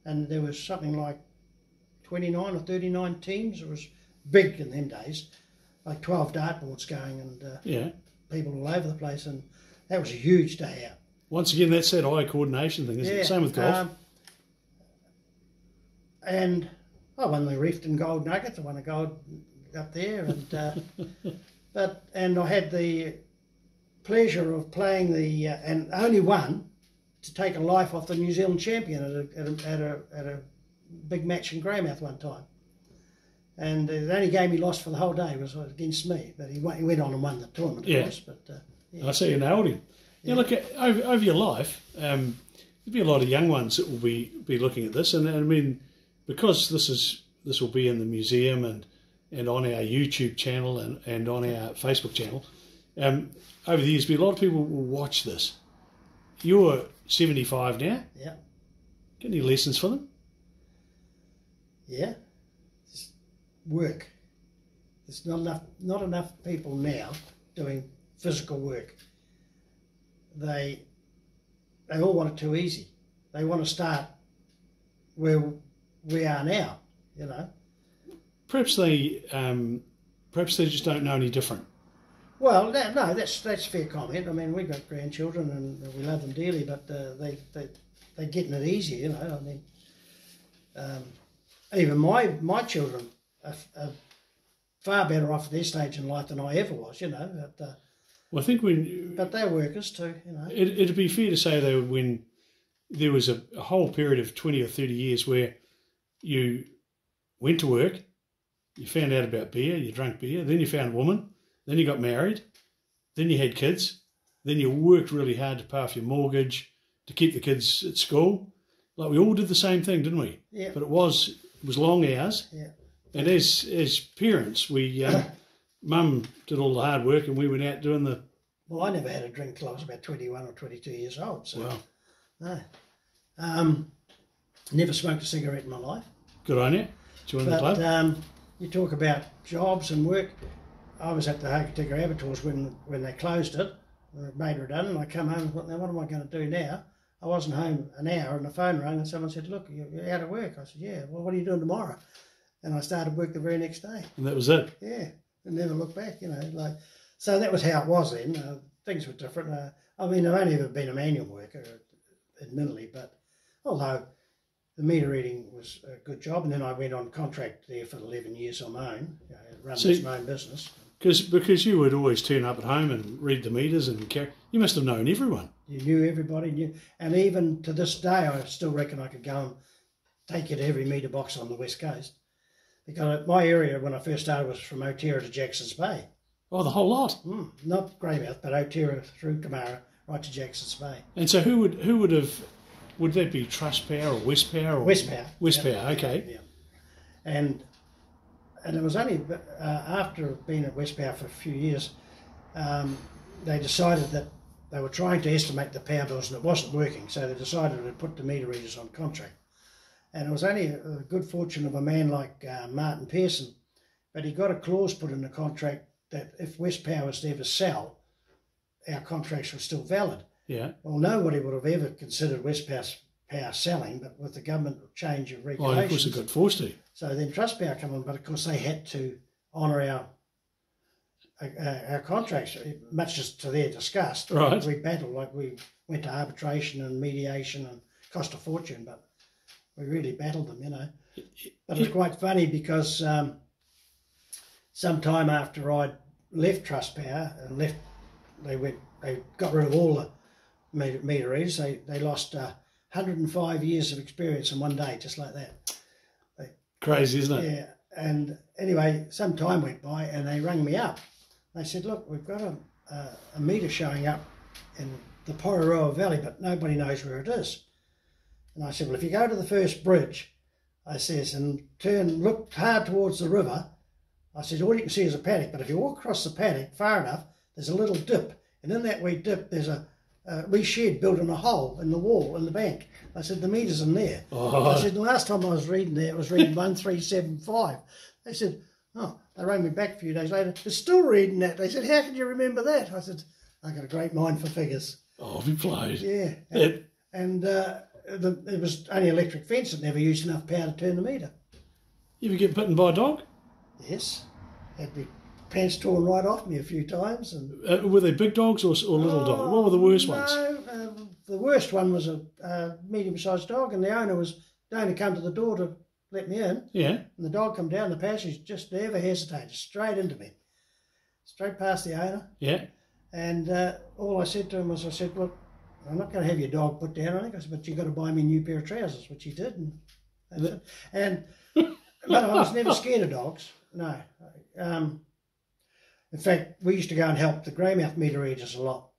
And there was something like 29 or 39 teams. It was big in them days, like 12 dartboards going and people all over the place, and that was a huge day out. Once again, that's that eye coordination thing, isn't it? Same with golf. And I won the Reefton Gold Nuggets. I won a gold up there, and and I had the pleasure of playing the and only one to take a life off the New Zealand champion at a big match in Greymouth one time. And the only game he lost for the whole day was against me, but he went on and won the tournament, of course. But I see you nailed him. Yeah, look, over your life, there'll be a lot of young ones that will be looking at this, and I mean, because this will be in the museum and on our YouTube channel and on our Facebook channel. Over the years, a lot of people will watch this. You're 75 now. Yeah. Got any lessons for them? Yeah. Just work. There's not enough people now doing physical work. They all want it too easy. They want to start where we are now, you know. Perhaps they just don't know any different. Well, no, that's a fair comment. I mean, we've got grandchildren and we love them dearly, but they're getting it easy, you know. I mean, even my children are far better off at their stage in life than I ever was, you know. But, well, I think but they're workers too, you know. It'd be fair to say though, when there was a whole period of 20 or 30 years where you went to work, you found out about beer, you drank beer, then you found a woman, then you got married, then you had kids, then you worked really hard to pay off your mortgage, to keep the kids at school. Like we all did the same thing, didn't we? Yeah. But it was long hours. Yeah. And as parents, we Mum did all the hard work and we went out doing the... Well, I never had a drink till I was about 21 or 22 years old. So, wow. No. Never smoked a cigarette in my life. Good on you. Join the club. You talk about jobs and work. I was at the Hokitika Abattoirs when they closed it. made redundant. I come home and thought, now what am I going to do now? I wasn't home an hour and the phone rang and someone said, look, you're out of work. I said, yeah, well, what are you doing tomorrow? And I started work the very next day. And that was it? Yeah, and never looked back, you know. Like, so that was how it was then. Things were different. I mean, I've only ever been a manual worker, admittedly, but although the meter reading was a good job, and then I went on contract there for 11 years on my own, you know, run my own business. Because you would always turn up at home and read the meters and you must have known everyone. You knew everybody, and even to this day, I still reckon I could go and take you to every meter box on the West Coast. Because my area, when I first started, was from Otira to Jackson's Bay. Oh, the whole lot? Not Greymouth, but Otira through Tamara, right to Jackson's Bay. And so who would have, would that be Trustpower or Westpower? Westpower. Westpower, okay. Yeah. And it was only after being at Westpower for a few years, they decided that they were trying to estimate the power bills and it wasn't working, so they decided to put the meter readers on contract. And it was only a good fortune of a man like Martin Pearson, but he got a clause put in the contract that if Westpower was to ever sell, our contracts were still valid. Yeah. Well, nobody would have ever considered Westpower's power selling, but with the government change of regulations... Well, of course it got forced to. So then Trustpower come on, but of course they had to honour our contracts, much as to their disgust. Right. We battled, like we went to arbitration and mediation and cost a fortune, but we really battled them, you know. But it was quite funny because sometime after I'd left Trustpower and they got rid of all the meter readers. They lost 105 years of experience in one day, just like that. Crazy, isn't it? Yeah. And anyway, some time went by and they rang me up. They said, look, we've got a meter showing up in the Pororoa Valley, but nobody knows where it is. And I said, well, if you go to the first bridge, I says, and look hard towards the river, I said, all you can see is a paddock, but if you walk across the paddock far enough, there's a little dip. And in that wee dip, there's a wee shed built in a hole in the wall, in the bank. I said, the meter's in there. Oh. I said, the last time I was reading there, it was reading 1375. They said, oh, they rang me back a few days later, it's still reading that. They said, how can you remember that? I said, I got a great mind for figures. Oh, be played. Yeah. And it was only electric fence that never used enough power to turn the meter. You ever get bitten by a dog? Yes. Had my pants torn right off me a few times. And were they big dogs or little dogs? What were the worst ones? The worst one was a medium-sized dog, and the owner come to the door to let me in. Yeah. And the dog come down the passage, just never hesitated, straight into me, straight past the owner. Yeah. And all I said to him was, I said, look, I'm not going to have your dog put down, I think. I said, but you've got to buy me a new pair of trousers, which he did. But I was never scared of dogs, no. In fact, we used to go and help the greymouth meter readers a lot.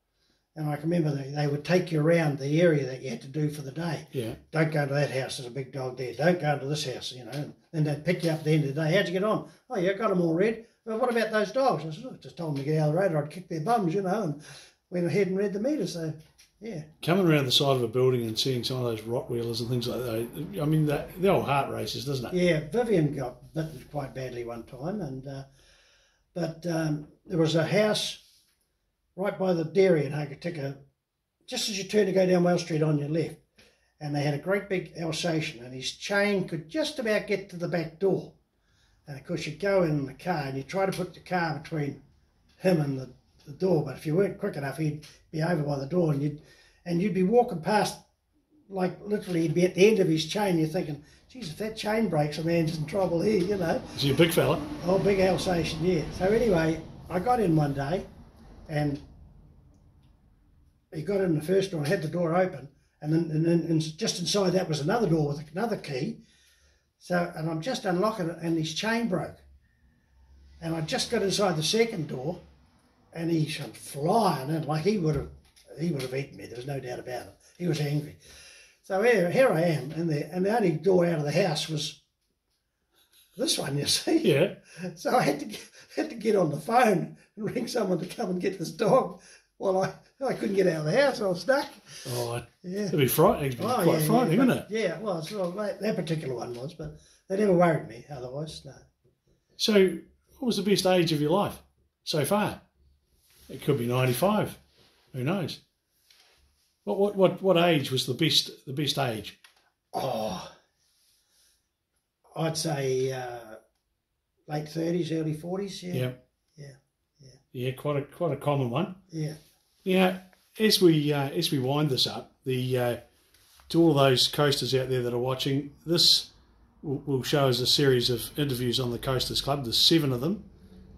And I can remember they would take you around the area that you had to do for the day. Yeah. Don't go to that house, there's a big dog there. Don't go to this house, you know. And then they'd pick you up at the end of the day. How'd you get on? Oh, yeah, got them all read. Well, what about those dogs? I said, look, just told them to get out of the road or I'd kick their bums, you know, and went ahead and read the meter, so... Yeah. Coming around the side of a building and seeing some of those Rottweilers and things like that, I mean, the old heart races, doesn't it? Yeah, Vivian got bitten quite badly one time, and but there was a house right by the dairy in Hokitika, just as you turn to go down Well Street on your left, and they had a great big Alsatian, and his chain could just about get to the back door. And of course, you'd go in the car and you'd try to put the car between him and the door, but if you weren't quick enough, he'd be over by the door, and you'd be walking past, like literally he'd be at the end of his chain. You're thinking, geez, if that chain breaks, a man's in trouble here, you know. Is he a big fella? Oh, big Alsatian, yeah. So anyway, I got in one day, and he got in the first door and had the door open, and then just inside that was another door with another key. So, and I'm just unlocking it, and his chain broke, and I just got inside the second door. And he went flying in, like he would have eaten me. There was no doubt about it. He was angry. So here I am, and the only door out of the house was this one, you see. Yeah. So I had to get on the phone and ring someone to come and get this dog. Well, I couldn't get out of the house. I was stuck. Oh, yeah. It'd be frightening. Quite frightening, wouldn't it? Yeah, it was. Well, that particular one was, but they never worried me otherwise. No. So, what was the best age of your life so far? It could be 95. Who knows? What age was the best age? Oh, I'd say late 30s, early 40s. Yeah. Yeah, quite a common one. Yeah. Yeah. As we wind this up, to all those coasters out there that are watching, this will show us a series of interviews on the Coasters Club. There's 7 of them,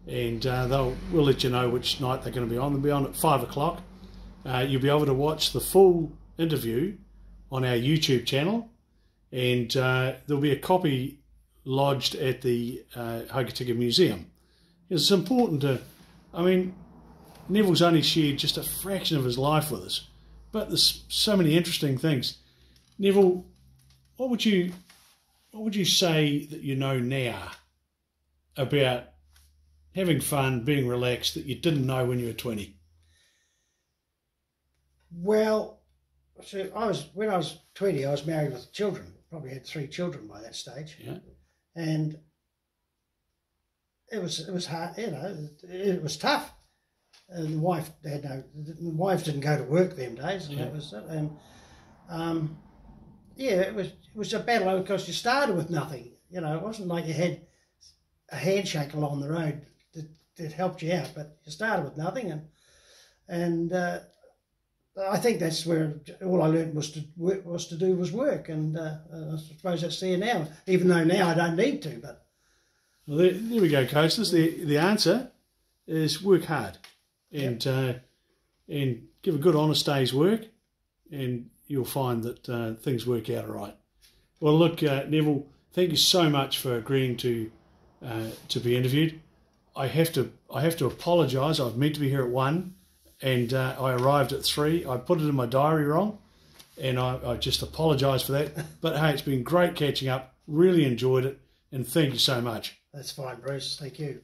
and we'll let you know which night they're going to be on. They'll be on at 5 o'clock. You'll be able to watch the full interview on our YouTube channel, and there'll be a copy lodged at the Hokitika Museum. It's important to, I mean, Neville's only shared just a fraction of his life with us, but there's so many interesting things. Neville, what would you say that you know now about having fun, being relaxed, that you didn't know when you were 20? Well, so when I was 20, I was married with children. Probably had 3 children by that stage. Yeah. And it was hard, you know. It was tough. And the wife wives didn't go to work them days, and that was it. And it was a battle because you started with nothing. You know, it wasn't like you had a handshake along the road that helped you out, but you started with nothing, and I think that's where all I learned was to work, and I suppose that's there now. Even though now I don't need to, but well, there we go, coasters. The answer is work hard, and give a good honest day's work, and you'll find that things work out all right. Well, look, Neville, thank you so much for agreeing to be interviewed. I have to apologise. I've meant to be here at 1. And I arrived at 3. I put it in my diary wrong, and I just apologise for that. But hey, it's been great catching up. Really enjoyed it, and thank you so much. That's fine, Bruce. Thank you.